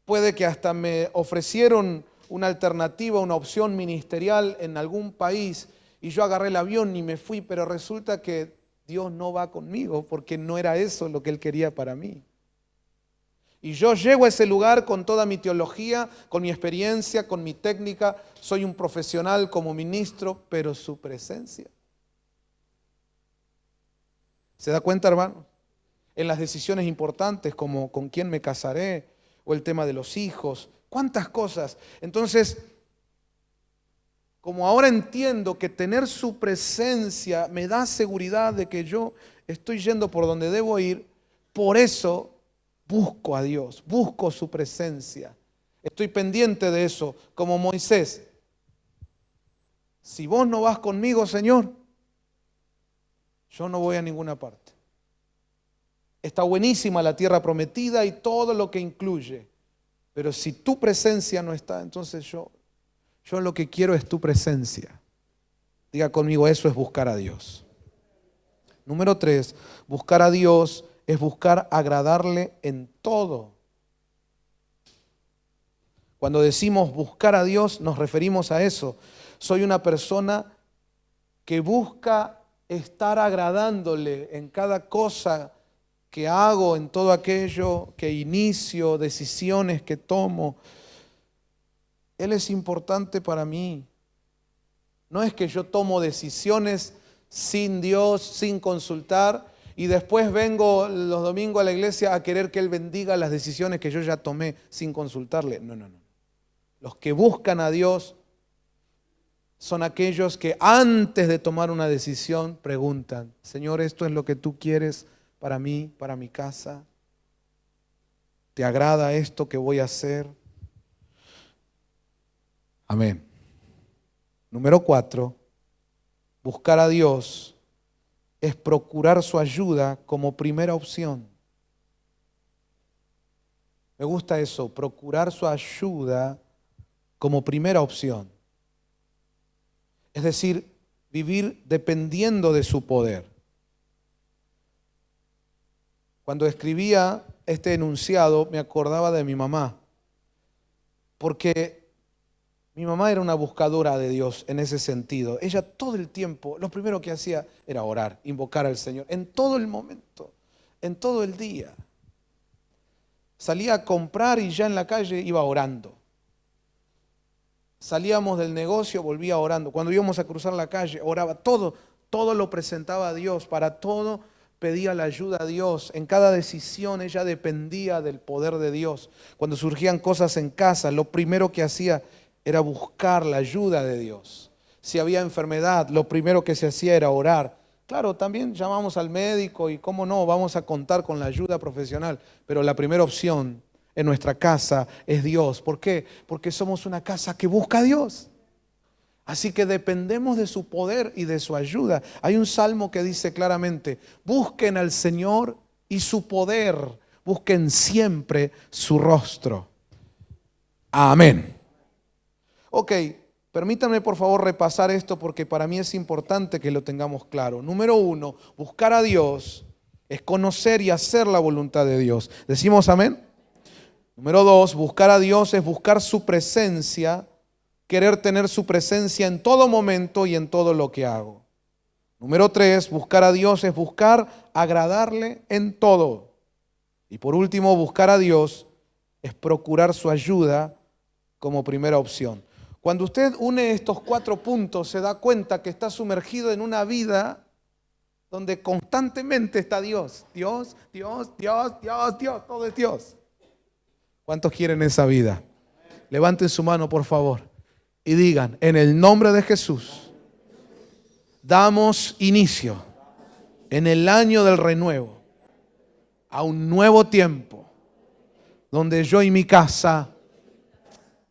puede que hasta me ofrecieron una alternativa, una opción ministerial en algún país y yo agarré el avión y me fui, pero resulta que Dios no va conmigo porque no era eso lo que Él quería para mí. Y yo llego a ese lugar con toda mi teología, con mi experiencia, con mi técnica, soy un profesional como ministro, pero su presencia. ¿Se da cuenta, hermano? En las decisiones importantes como con quién me casaré o el tema de los hijos, cuántas cosas. Entonces, como ahora entiendo que tener su presencia me da seguridad de que yo estoy yendo por donde debo ir, por eso busco a Dios, busco su presencia. Estoy pendiente de eso, como Moisés. Si vos no vas conmigo, Señor, yo no voy a ninguna parte. Está buenísima la tierra prometida y todo lo que incluye. Pero si tu presencia no está, entonces yo lo que quiero es tu presencia. Diga conmigo, eso es buscar a Dios. Número 3, buscar a Dios es buscar agradarle en todo. Cuando decimos buscar a Dios, nos referimos a eso. Soy una persona que busca estar agradándole en cada cosa que hago, en todo aquello que inicio, decisiones que tomo. Él es importante para mí. No es que yo tomo decisiones sin Dios, sin consultar, y después vengo los domingos a la iglesia a querer que Él bendiga las decisiones que yo ya tomé sin consultarle. No. Los que buscan a Dios son aquellos que antes de tomar una decisión preguntan, Señor, ¿esto es lo que tú quieres para mí, para mi casa? ¿Te agrada esto que voy a hacer? Amén. Número 4, buscar a Dios es procurar su ayuda como primera opción. Me gusta eso, procurar su ayuda como primera opción. Es decir, vivir dependiendo de su poder. Cuando escribía este enunciado me acordaba de mi mamá, porque mi mamá era una buscadora de Dios en ese sentido. Ella todo el tiempo, lo primero que hacía era orar, invocar al Señor, en todo el momento, en todo el día. Salía a comprar y ya en la calle iba orando. Salíamos del negocio, volvía orando. Cuando íbamos a cruzar la calle, oraba. Todo lo presentaba a Dios, para todo pedía la ayuda a Dios. En cada decisión ella dependía del poder de Dios. Cuando surgían cosas en casa, lo primero que hacía era buscar la ayuda de Dios. Si había enfermedad, lo primero que se hacía era orar. Claro, también llamamos al médico y cómo no, vamos a contar con la ayuda profesional, pero la primera opción en nuestra casa es Dios. ¿Por qué? Porque somos una casa que busca a Dios. Así que dependemos de su poder y de su ayuda. Hay un salmo que dice claramente, busquen al Señor y su poder, busquen siempre su rostro. Amén. Ok, permítanme por favor repasar esto porque para mí es importante que lo tengamos claro. Número 1, buscar a Dios es conocer y hacer la voluntad de Dios. ¿Decimos amén? Número 2, buscar a Dios es buscar su presencia, querer tener su presencia en todo momento y en todo lo que hago. Número 3, buscar a Dios es buscar agradarle en todo. Y por último, buscar a Dios es procurar su ayuda como primera opción. Cuando usted une estos 4 puntos, se da cuenta que está sumergido en una vida donde constantemente está Dios. Dios, Dios, Dios, Dios, Dios, todo es Dios. ¿Cuántos quieren esa vida? Levanten su mano, por favor, y digan, en el nombre de Jesús, damos inicio en el año del renuevo a un nuevo tiempo donde yo y mi casa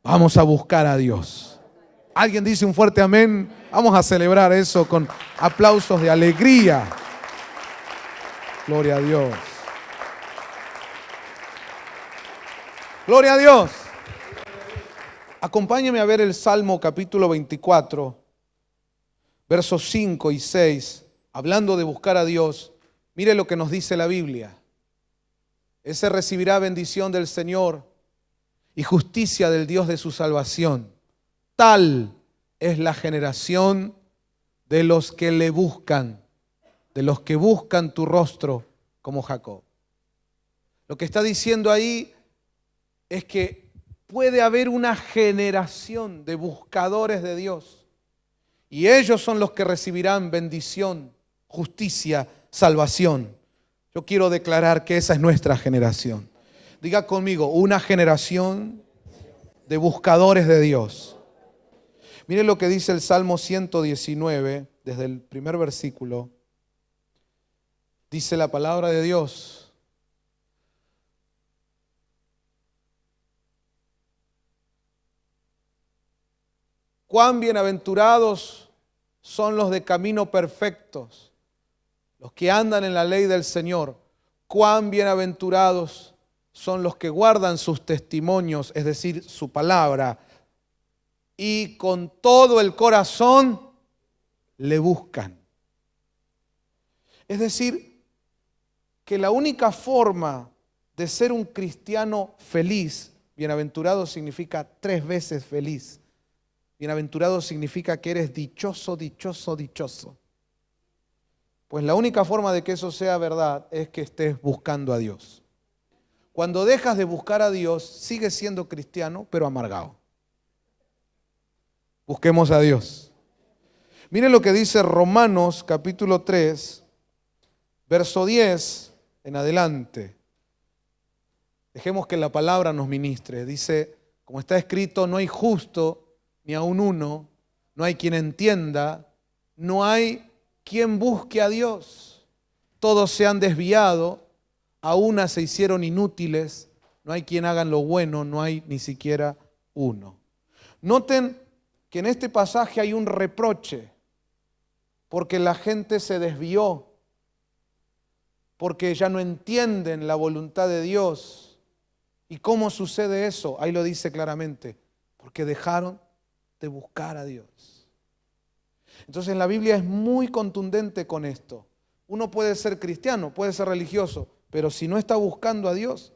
vamos a buscar a Dios. ¿Alguien dice un fuerte amén? Vamos a celebrar eso con aplausos de alegría. Gloria a Dios. Gloria a Dios. Acompáñeme a ver el Salmo capítulo 24, versos 5 y 6. Hablando de buscar a Dios, mire lo que nos dice la Biblia. Ese recibirá bendición del Señor y justicia del Dios de su salvación. Tal es la generación de los que le buscan, de los que buscan tu rostro como Jacob. Lo que está diciendo ahí es que puede haber una generación de buscadores de Dios y ellos son los que recibirán bendición, justicia, salvación. Yo quiero declarar que esa es nuestra generación. Diga conmigo, una generación de buscadores de Dios. Mire lo que dice el Salmo 119, desde el primer versículo. Dice la palabra de Dios: cuán bienaventurados son los de camino perfectos, los que andan en la ley del Señor. Cuán bienaventurados son los que guardan sus testimonios, es decir, su palabra, y con todo el corazón le buscan. Es decir, que la única forma de ser un cristiano feliz, bienaventurado significa 3 veces feliz. Bienaventurado significa que eres dichoso, dichoso, dichoso. Pues la única forma de que eso sea verdad es que estés buscando a Dios. Cuando dejas de buscar a Dios, sigues siendo cristiano, pero amargado. Busquemos a Dios. Miren lo que dice Romanos capítulo 3, verso 10 en adelante. Dejemos que la palabra nos ministre. Dice, como está escrito, no hay justo ni aun uno, no hay quien entienda, no hay quien busque a Dios. Todos se han desviado, a una se hicieron inútiles, no hay quien haga lo bueno, no hay ni siquiera uno. Noten que en este pasaje hay un reproche, porque la gente se desvió, porque ya no entienden la voluntad de Dios. ¿Y cómo sucede eso? Ahí lo dice claramente, porque dejaron de buscar a Dios. Entonces la Biblia es muy contundente con esto. Uno puede ser cristiano, puede ser religioso, pero si no está buscando a Dios,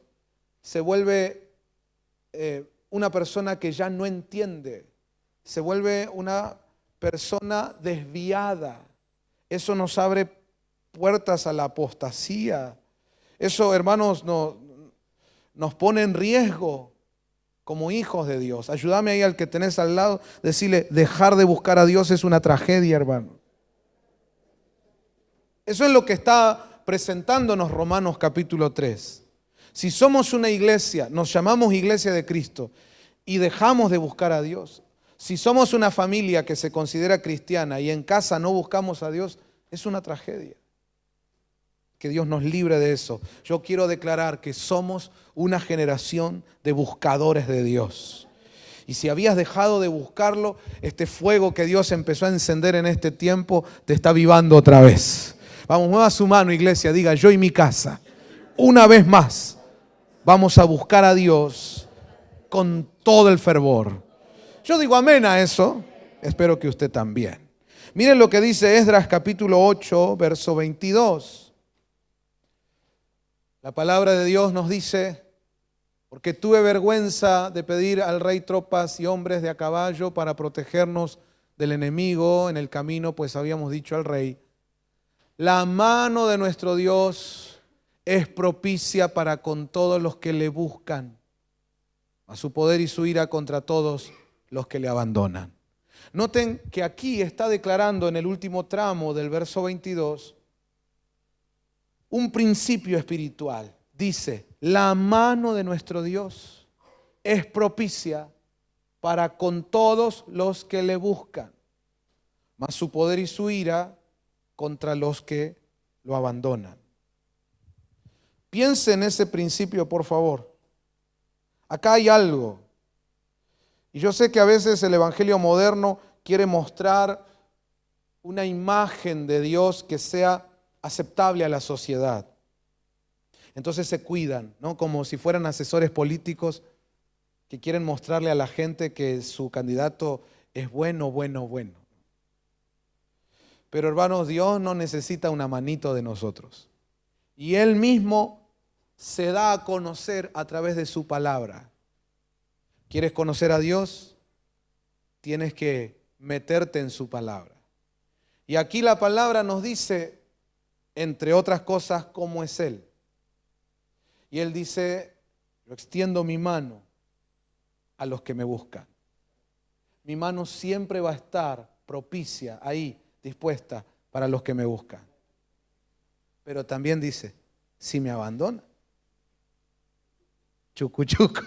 se vuelve una persona que ya no entiende, se vuelve una persona desviada. Eso nos abre puertas a la apostasía. Eso, hermanos, nos pone en riesgo como hijos de Dios. Ayúdame ahí al que tenés al lado, decirle, dejar de buscar a Dios es una tragedia, hermano. Eso es lo que está presentándonos Romanos capítulo 3. Si somos una iglesia, nos llamamos iglesia de Cristo y dejamos de buscar a Dios, si somos una familia que se considera cristiana y en casa no buscamos a Dios, es una tragedia. Que Dios nos libre de eso. Yo quiero declarar que somos una generación de buscadores de Dios. Y si habías dejado de buscarlo, este fuego que Dios empezó a encender en este tiempo te está avivando otra vez. Vamos, mueva su mano, iglesia, diga: yo y mi casa, una vez más, vamos a buscar a Dios con todo el fervor. Yo digo amén a eso, espero que usted también. Miren lo que dice Esdras capítulo 8, verso 22. La palabra de Dios nos dice: porque tuve vergüenza de pedir al rey tropas y hombres de a caballo para protegernos del enemigo en el camino, pues habíamos dicho al rey: la mano de nuestro Dios es propicia para con todos los que le buscan, a su poder y su ira contra todos los que le abandonan. Noten que aquí está declarando en el último tramo del verso 22 un principio espiritual. Dice: la mano de nuestro Dios es propicia para con todos los que le buscan, mas su poder y su ira contra los que lo abandonan. Piense en ese principio, por favor. Acá hay algo. Y yo sé que a veces el evangelio moderno quiere mostrar una imagen de Dios que sea aceptable a la sociedad. Entonces se cuidan, ¿no? Como si fueran asesores políticos que quieren mostrarle a la gente que su candidato es bueno, bueno, bueno. Pero hermanos, Dios no necesita una manito de nosotros. Y Él mismo se da a conocer a través de su palabra. ¿Quieres conocer a Dios? Tienes que meterte en su palabra. Y aquí la palabra nos dice, entre otras cosas, cómo es Él. Y Él dice: yo extiendo mi mano a los que me buscan. Mi mano siempre va a estar propicia, ahí, dispuesta para los que me buscan. Pero también dice: si me abandonan, chucu chucu.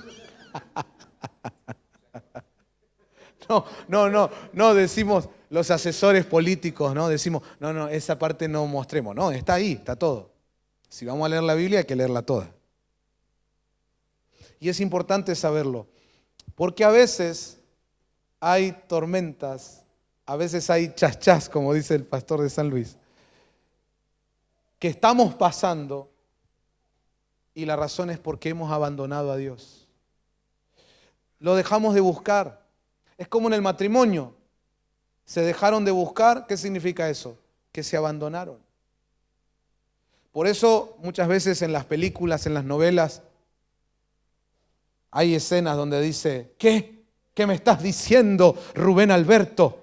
No decimos los asesores políticos, no decimos, no, esa parte no mostremos. No, está ahí, está todo. Si vamos a leer la Biblia hay que leerla toda. Y es importante saberlo, porque a veces hay tormentas, a veces hay chas, como dice el pastor de San Luis, que estamos pasando, y la razón es porque hemos abandonado a Dios. Lo dejamos de buscar. Es como en el matrimonio. Se dejaron de buscar. ¿Qué significa eso? Que se abandonaron. Por eso muchas veces en las películas, en las novelas, hay escenas donde dice: ¿qué? ¿Qué me estás diciendo, Rubén Alberto?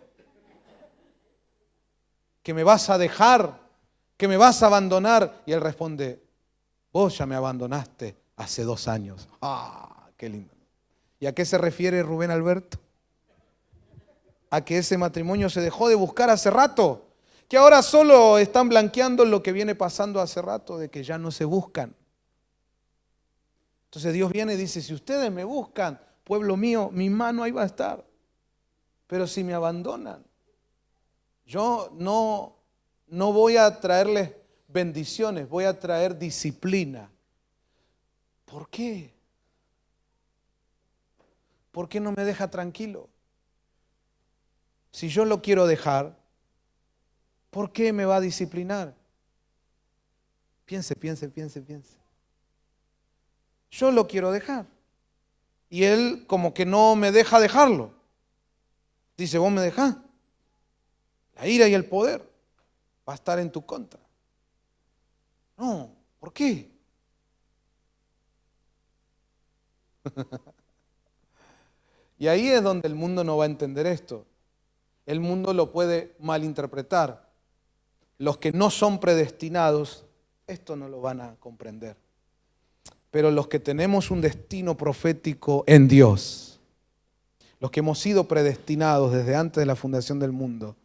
¿Que me vas a dejar? ¿Que me vas a abandonar? Y él responde: vos ya me abandonaste hace 2 años. ¡Ah, qué lindo! ¿Y a qué se refiere Rubén Alberto? A que ese matrimonio se dejó de buscar hace rato, que ahora solo están blanqueando lo que viene pasando hace rato, de que ya no se buscan. Entonces Dios viene y dice: si ustedes me buscan, pueblo mío, mi mano ahí va a estar. Pero si me abandonan, yo no voy a traerles bendiciones, voy a traer disciplina. ¿Por qué? ¿Por qué no me deja tranquilo? Si yo lo quiero dejar, ¿por qué me va a disciplinar? Piense. Yo lo quiero dejar. Y Él como que no me deja dejarlo. Dice: vos me dejás. La ira y el poder va a estar en tu contra. No, ¿por qué? Y ahí es donde el mundo no va a entender esto. El mundo lo puede malinterpretar. Los que no son predestinados, esto no lo van a comprender. Pero los que tenemos un destino profético en Dios, los que hemos sido predestinados desde antes de la fundación del mundo,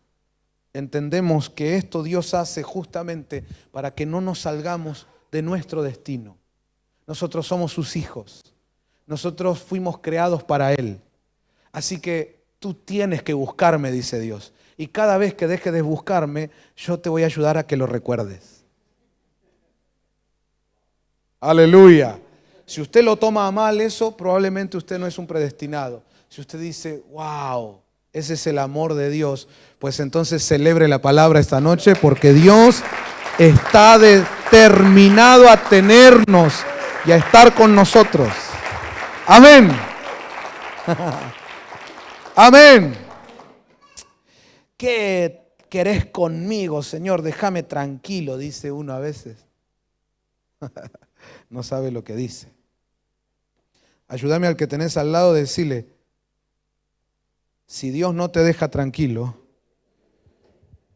entendemos que esto Dios hace justamente para que no nos salgamos de nuestro destino. Nosotros somos sus hijos. Nosotros fuimos creados para Él. Así que tú tienes que buscarme, dice Dios. Y cada vez que dejes de buscarme, yo te voy a ayudar a que lo recuerdes. Aleluya. Si usted lo toma a mal eso, probablemente usted no es un predestinado. Si usted dice, wow, ese es el amor de Dios, pues entonces celebre la palabra esta noche, porque Dios está determinado a tenernos y a estar con nosotros. Amén. Amén. ¿Qué querés conmigo, Señor? Déjame tranquilo, dice uno a veces. No sabe lo que dice. Ayúdame al que tenés al lado, decirle, si Dios no te deja tranquilo,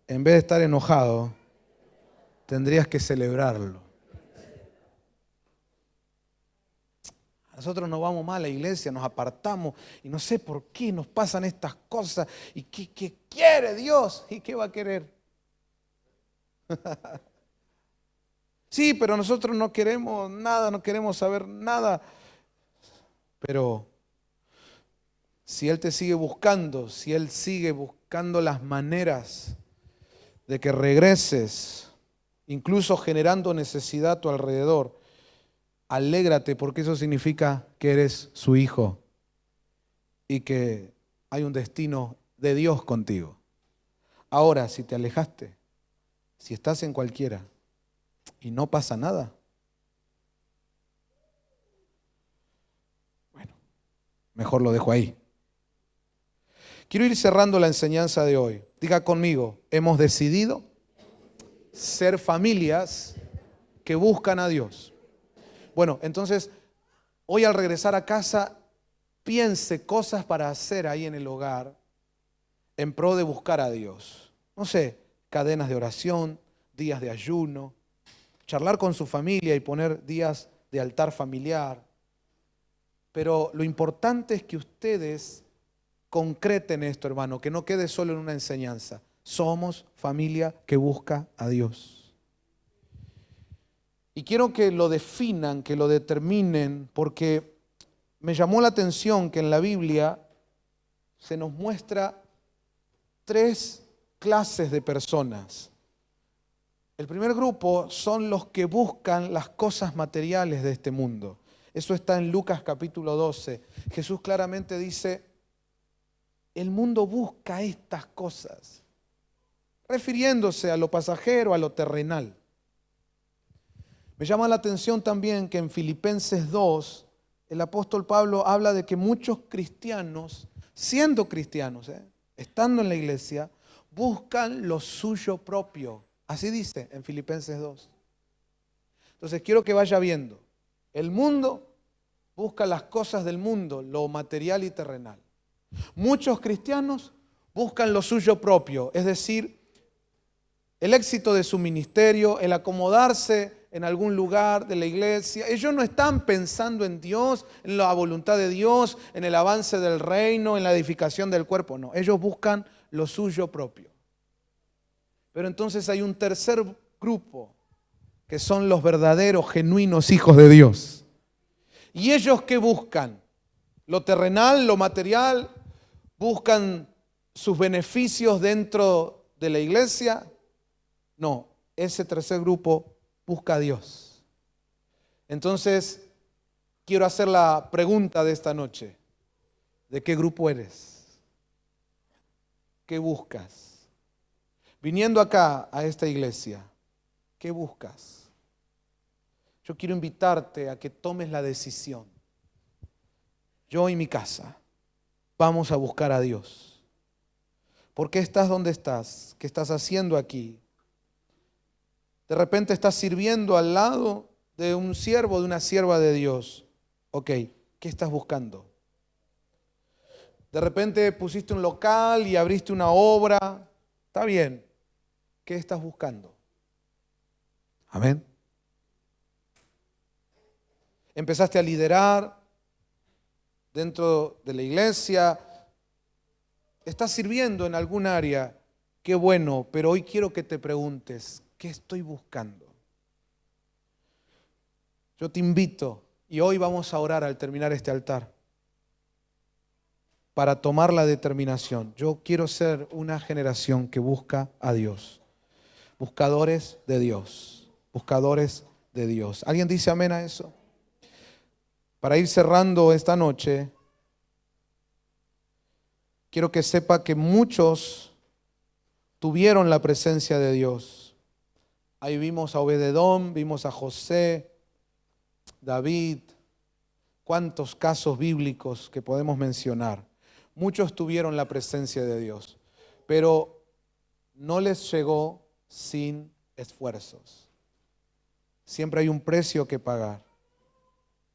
en vez de estar enojado, tendrías que celebrarlo. Nosotros nos vamos mal a la iglesia, nos apartamos y no sé por qué nos pasan estas cosas. ¿Y qué quiere Dios? ¿Y qué va a querer? Sí, pero nosotros no queremos nada, no queremos saber nada. Pero si Él te sigue buscando, si Él sigue buscando las maneras de que regreses, incluso generando necesidad a tu alrededor, alégrate, porque eso significa que eres su hijo y que hay un destino de Dios contigo. Ahora, si te alejaste, si estás en cualquiera y no pasa nada, bueno, mejor lo dejo ahí. Quiero ir cerrando la enseñanza de hoy. Diga conmigo, hemos decidido ser familias que buscan a Dios. Bueno, entonces, hoy al regresar a casa, piense cosas para hacer ahí en el hogar en pro de buscar a Dios. No sé, cadenas de oración, días de ayuno, charlar con su familia y poner días de altar familiar. Pero lo importante es que ustedes concreten esto, hermano, que no quede solo en una enseñanza. Somos familia que busca a Dios. Y quiero que lo definan, que lo determinen, porque me llamó la atención que en la Biblia se nos muestra 3 clases de personas. El primer grupo son los que buscan las cosas materiales de este mundo. Eso está en Lucas capítulo 12. Jesús claramente dice, el mundo busca estas cosas, refiriéndose a lo pasajero, a lo terrenal. Me llama la atención también que en Filipenses 2, el apóstol Pablo habla de que muchos cristianos, siendo cristianos, estando en la iglesia, buscan lo suyo propio. Así dice en Filipenses 2. Entonces quiero que vaya viendo. El mundo busca las cosas del mundo, lo material y terrenal. Muchos cristianos buscan lo suyo propio, es decir, el éxito de su ministerio, el acomodarse en algún lugar de la iglesia. Ellos no están pensando en Dios, en la voluntad de Dios, en el avance del reino, en la edificación del cuerpo. No, ellos buscan lo suyo propio. Pero entonces hay un tercer grupo, que son los verdaderos, genuinos hijos de Dios. ¿Y ellos qué buscan? Lo terrenal, lo material, buscan sus beneficios dentro de la iglesia. No, ese tercer grupo busca a Dios. Entonces, quiero hacer la pregunta de esta noche. ¿De qué grupo eres? ¿Qué buscas? Viniendo acá a esta iglesia, ¿qué buscas? Yo quiero invitarte a que tomes la decisión. Yo y mi casa vamos a buscar a Dios. ¿Por qué estás donde estás? ¿Qué estás haciendo aquí? De repente estás sirviendo al lado de un siervo, de una sierva de Dios. Ok, ¿qué estás buscando? De repente pusiste un local y abriste una obra. Está bien. ¿Qué estás buscando? Amén. Empezaste a liderar dentro de la iglesia. Estás sirviendo en algún área. Qué bueno, pero hoy quiero que te preguntes, ¿qué estoy buscando? Yo te invito, y hoy vamos a orar al terminar este altar, para tomar la determinación. Yo quiero ser una generación que busca a Dios. Buscadores de Dios. Buscadores de Dios. ¿Alguien dice amén a eso? Para ir cerrando esta noche, quiero que sepa que muchos tuvieron la presencia de Dios. Ahí vimos a Obed-edom, vimos a José, David, cuántos casos bíblicos que podemos mencionar. Muchos tuvieron la presencia de Dios, pero no les llegó sin esfuerzos. Siempre hay un precio que pagar,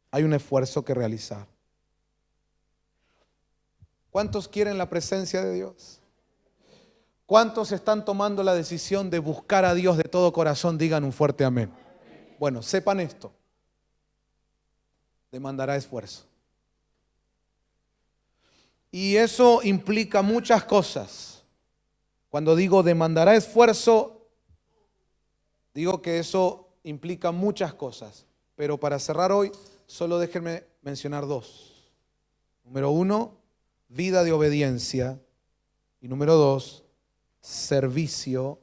hay un esfuerzo que realizar. ¿Cuántos quieren la presencia de Dios? ¿Cuántos están tomando la decisión de buscar a Dios de todo corazón? Digan un fuerte amén. Bueno, sepan esto. Demandará esfuerzo. Y eso implica muchas cosas. Cuando digo demandará esfuerzo, digo que eso implica muchas cosas. Pero para cerrar hoy, solo déjenme mencionar dos. Número uno, vida de obediencia. Y número dos, servicio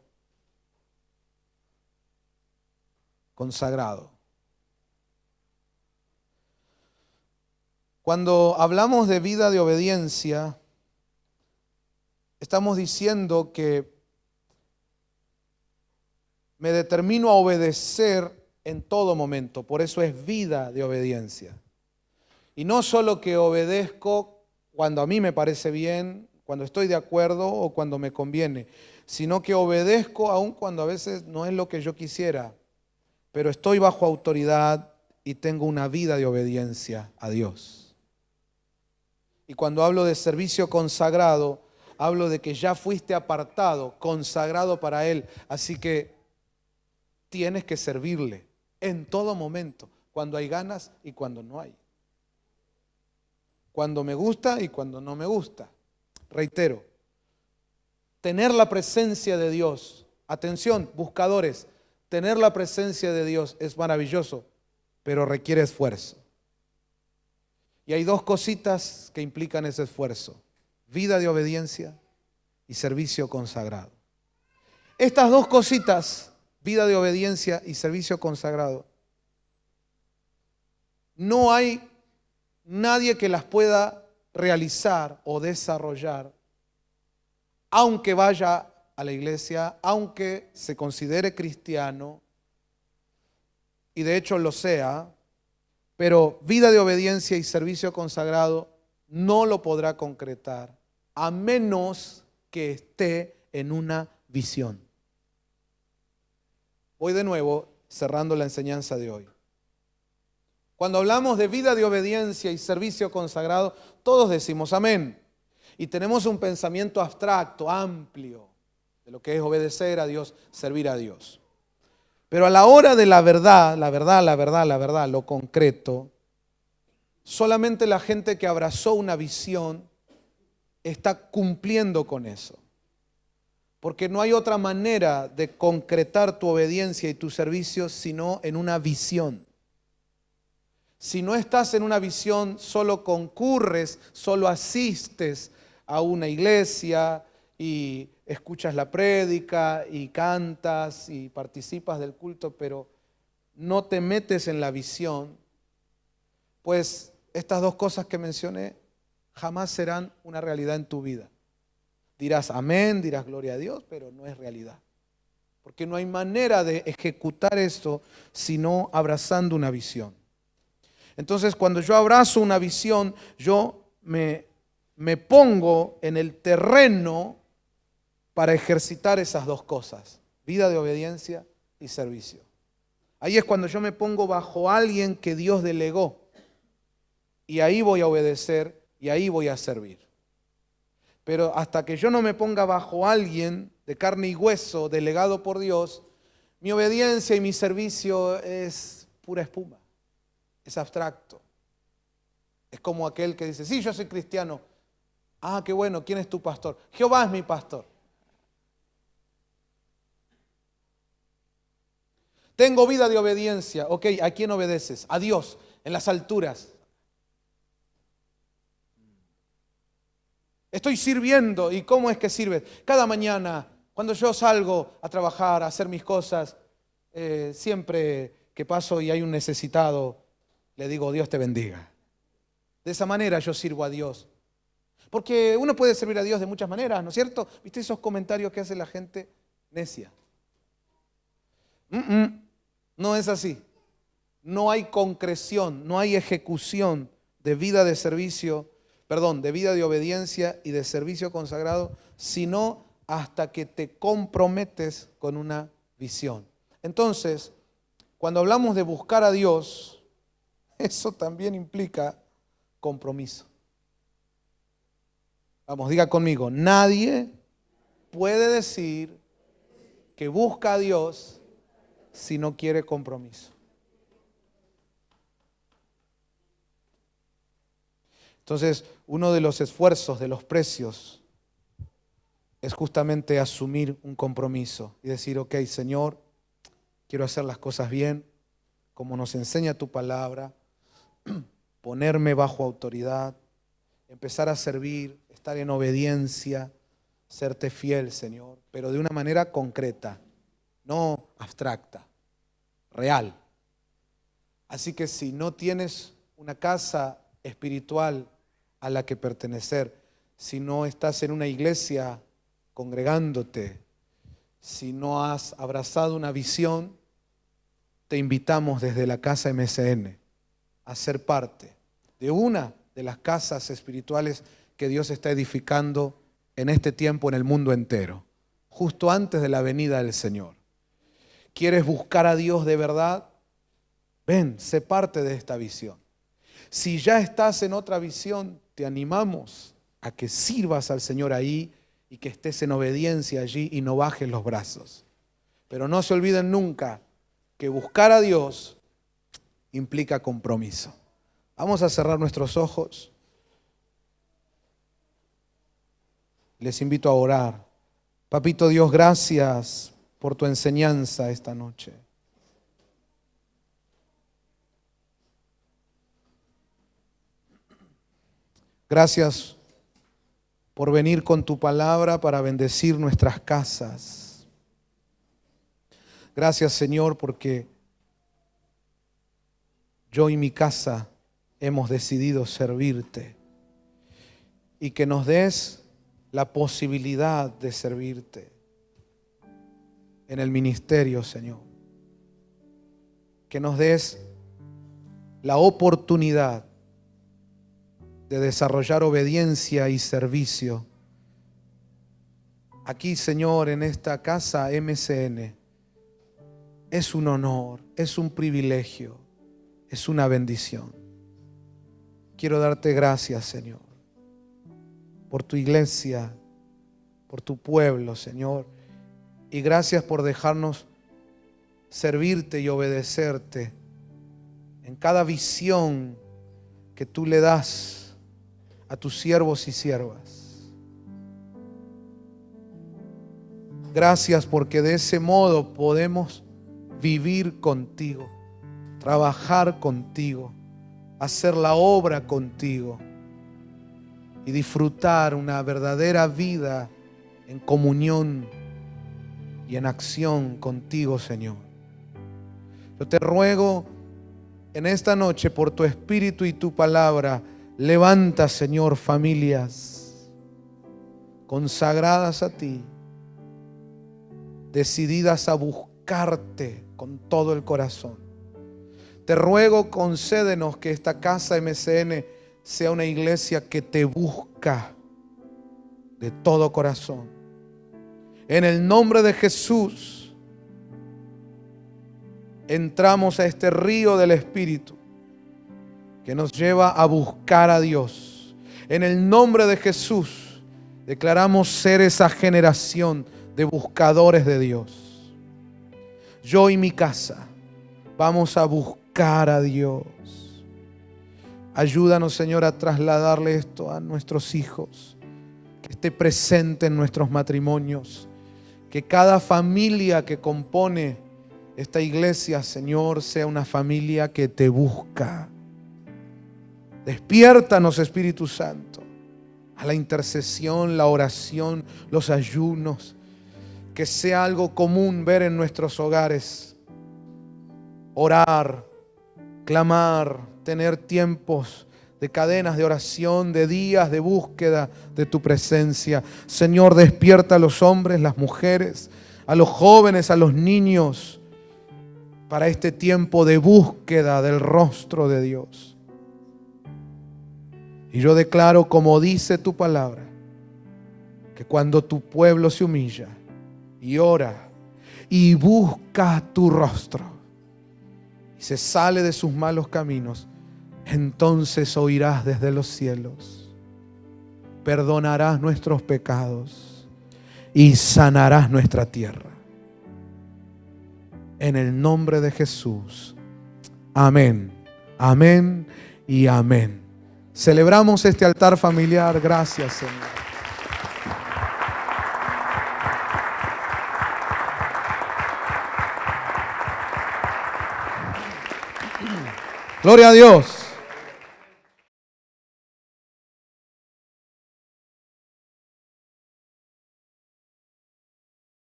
consagrado. Cuando hablamos de vida de obediencia, estamos diciendo que me determino a obedecer en todo momento. Por eso es vida de obediencia. Y no solo que obedezco cuando a mí me parece bien, cuando estoy de acuerdo o cuando me conviene, sino que obedezco aun cuando a veces no es lo que yo quisiera, pero estoy bajo autoridad y tengo una vida de obediencia a Dios. Y cuando hablo de servicio consagrado, hablo de que ya fuiste apartado, consagrado para Él. Así que tienes que servirle en todo momento, cuando hay ganas y cuando no hay. Cuando me gusta y cuando no me gusta. Reitero, tener la presencia de Dios, atención, buscadores, tener la presencia de Dios es maravilloso, pero requiere esfuerzo. Y hay dos cositas que implican ese esfuerzo: vida de obediencia y servicio consagrado. Estas dos cositas, vida de obediencia y servicio consagrado, no hay nadie que las pueda realizar o desarrollar, aunque vaya a la iglesia, aunque se considere cristiano, y de hecho lo sea. Pero vida de obediencia y servicio consagrado no lo podrá concretar a menos que esté en una visión. Voy de nuevo cerrando la enseñanza de hoy. Cuando hablamos de vida de obediencia y servicio consagrado, todos decimos amén. Y tenemos un pensamiento abstracto, amplio, de lo que es obedecer a Dios, servir a Dios. Pero a la hora de la verdad, lo concreto, solamente la gente que abrazó una visión está cumpliendo con eso. Porque no hay otra manera de concretar tu obediencia y tu servicio sino en una visión. Si no estás en una visión, solo concurres, solo asistes a una iglesia y escuchas la prédica y cantas y participas del culto, pero no te metes en la visión, pues estas dos cosas que mencioné jamás serán una realidad en tu vida. Dirás amén, dirás gloria a Dios, pero no es realidad. Porque no hay manera de ejecutar esto sino abrazando una visión. Entonces, cuando yo abrazo una visión, yo me pongo en el terreno para ejercitar esas dos cosas, vida de obediencia y servicio. Ahí es cuando yo me pongo bajo alguien que Dios delegó, y ahí voy a obedecer y ahí voy a servir. Pero hasta que yo no me ponga bajo alguien de carne y hueso delegado por Dios, mi obediencia y mi servicio es pura espuma, es abstracto. Es como aquel que dice, sí, yo soy cristiano. Ah, qué bueno, ¿quién es tu pastor? Jehová es mi pastor. Tengo vida de obediencia. Ok, ¿a quién obedeces? A Dios, en las alturas. Estoy sirviendo. ¿Y cómo es que sirves? Cada mañana, cuando yo salgo a trabajar, a hacer mis cosas, siempre que paso y hay un necesitado, le digo, Dios te bendiga. De esa manera yo sirvo a Dios. Porque uno puede servir a Dios de muchas maneras, ¿no es cierto? ¿Viste esos comentarios que hace la gente necia? No es así. No hay concreción, no hay ejecución de vida de servicio, de vida de obediencia y de servicio consagrado, sino hasta que te comprometes con una visión. Entonces, cuando hablamos de buscar a Dios, eso también implica compromiso. Vamos, diga conmigo, nadie puede decir que busca a Dios si no quiere compromiso. Entonces, uno de los esfuerzos, de los precios, es justamente asumir un compromiso y decir, ok, Señor, quiero hacer las cosas bien, como nos enseña tu palabra, ponerme bajo autoridad, empezar a servir, estar en obediencia, serte fiel, Señor, pero de una manera concreta, no abstracta, real. Así que si no tienes una casa espiritual a la que pertenecer, si no estás en una iglesia congregándote, si no has abrazado una visión, te invitamos desde la casa MCN a ser parte de una de las casas espirituales que Dios está edificando en este tiempo en el mundo entero, justo antes de la venida del Señor. ¿Quieres buscar a Dios de verdad? Ven, sé parte de esta visión. Si ya estás en otra visión, te animamos a que sirvas al Señor ahí y que estés en obediencia allí y no bajes los brazos. Pero no se olviden nunca que buscar a Dios implica compromiso. Vamos a cerrar nuestros ojos. Les invito a orar. Papito Dios, gracias por tu enseñanza esta noche. Gracias por venir con tu palabra para bendecir nuestras casas. Gracias, Señor, porque yo y mi casa hemos decidido servirte y que nos des la posibilidad de servirte en el ministerio, Señor. Que nos des la oportunidad de desarrollar obediencia y servicio. Aquí, Señor, en esta casa MCN, es un honor, es un privilegio, es una bendición. Quiero darte gracias, Señor, por tu iglesia, por tu pueblo, Señor, y gracias por dejarnos servirte y obedecerte en cada visión que tú le das a tus siervos y siervas. Gracias porque de ese modo podemos vivir contigo, trabajar contigo, hacer la obra contigo y disfrutar una verdadera vida en comunión y en acción contigo, Señor. Yo te ruego en esta noche por tu Espíritu y tu palabra, levanta, Señor, familias consagradas a ti, decididas a buscarte con todo el corazón. Te ruego, concédenos que esta casa MCN sea una iglesia que te busca de todo corazón. En el nombre de Jesús, entramos a este río del Espíritu que nos lleva a buscar a Dios. En el nombre de Jesús, declaramos ser esa generación de buscadores de Dios. Yo y mi casa vamos a buscar a Dios. Ayúdanos, Señor, a trasladarle esto a nuestros hijos, que esté presente en nuestros matrimonios, que cada familia que compone esta iglesia, Señor, sea una familia que te busca. Despiértanos, Espíritu Santo, a la intercesión, la oración, los ayunos, que sea algo común ver en nuestros hogares. Orar, clamar, tener tiempos de cadenas de oración, de días de búsqueda de tu presencia. Señor, despierta a los hombres, las mujeres, a los jóvenes, a los niños, para este tiempo de búsqueda del rostro de Dios. Y yo declaro, como dice tu palabra, que cuando tu pueblo se humilla y ora y busca tu rostro y se sale de sus malos caminos, entonces oirás desde los cielos, perdonarás nuestros pecados y sanarás nuestra tierra. En el nombre de Jesús. Amén, amén y amén. Celebramos este altar familiar. Gracias, Señor. Gloria a Dios.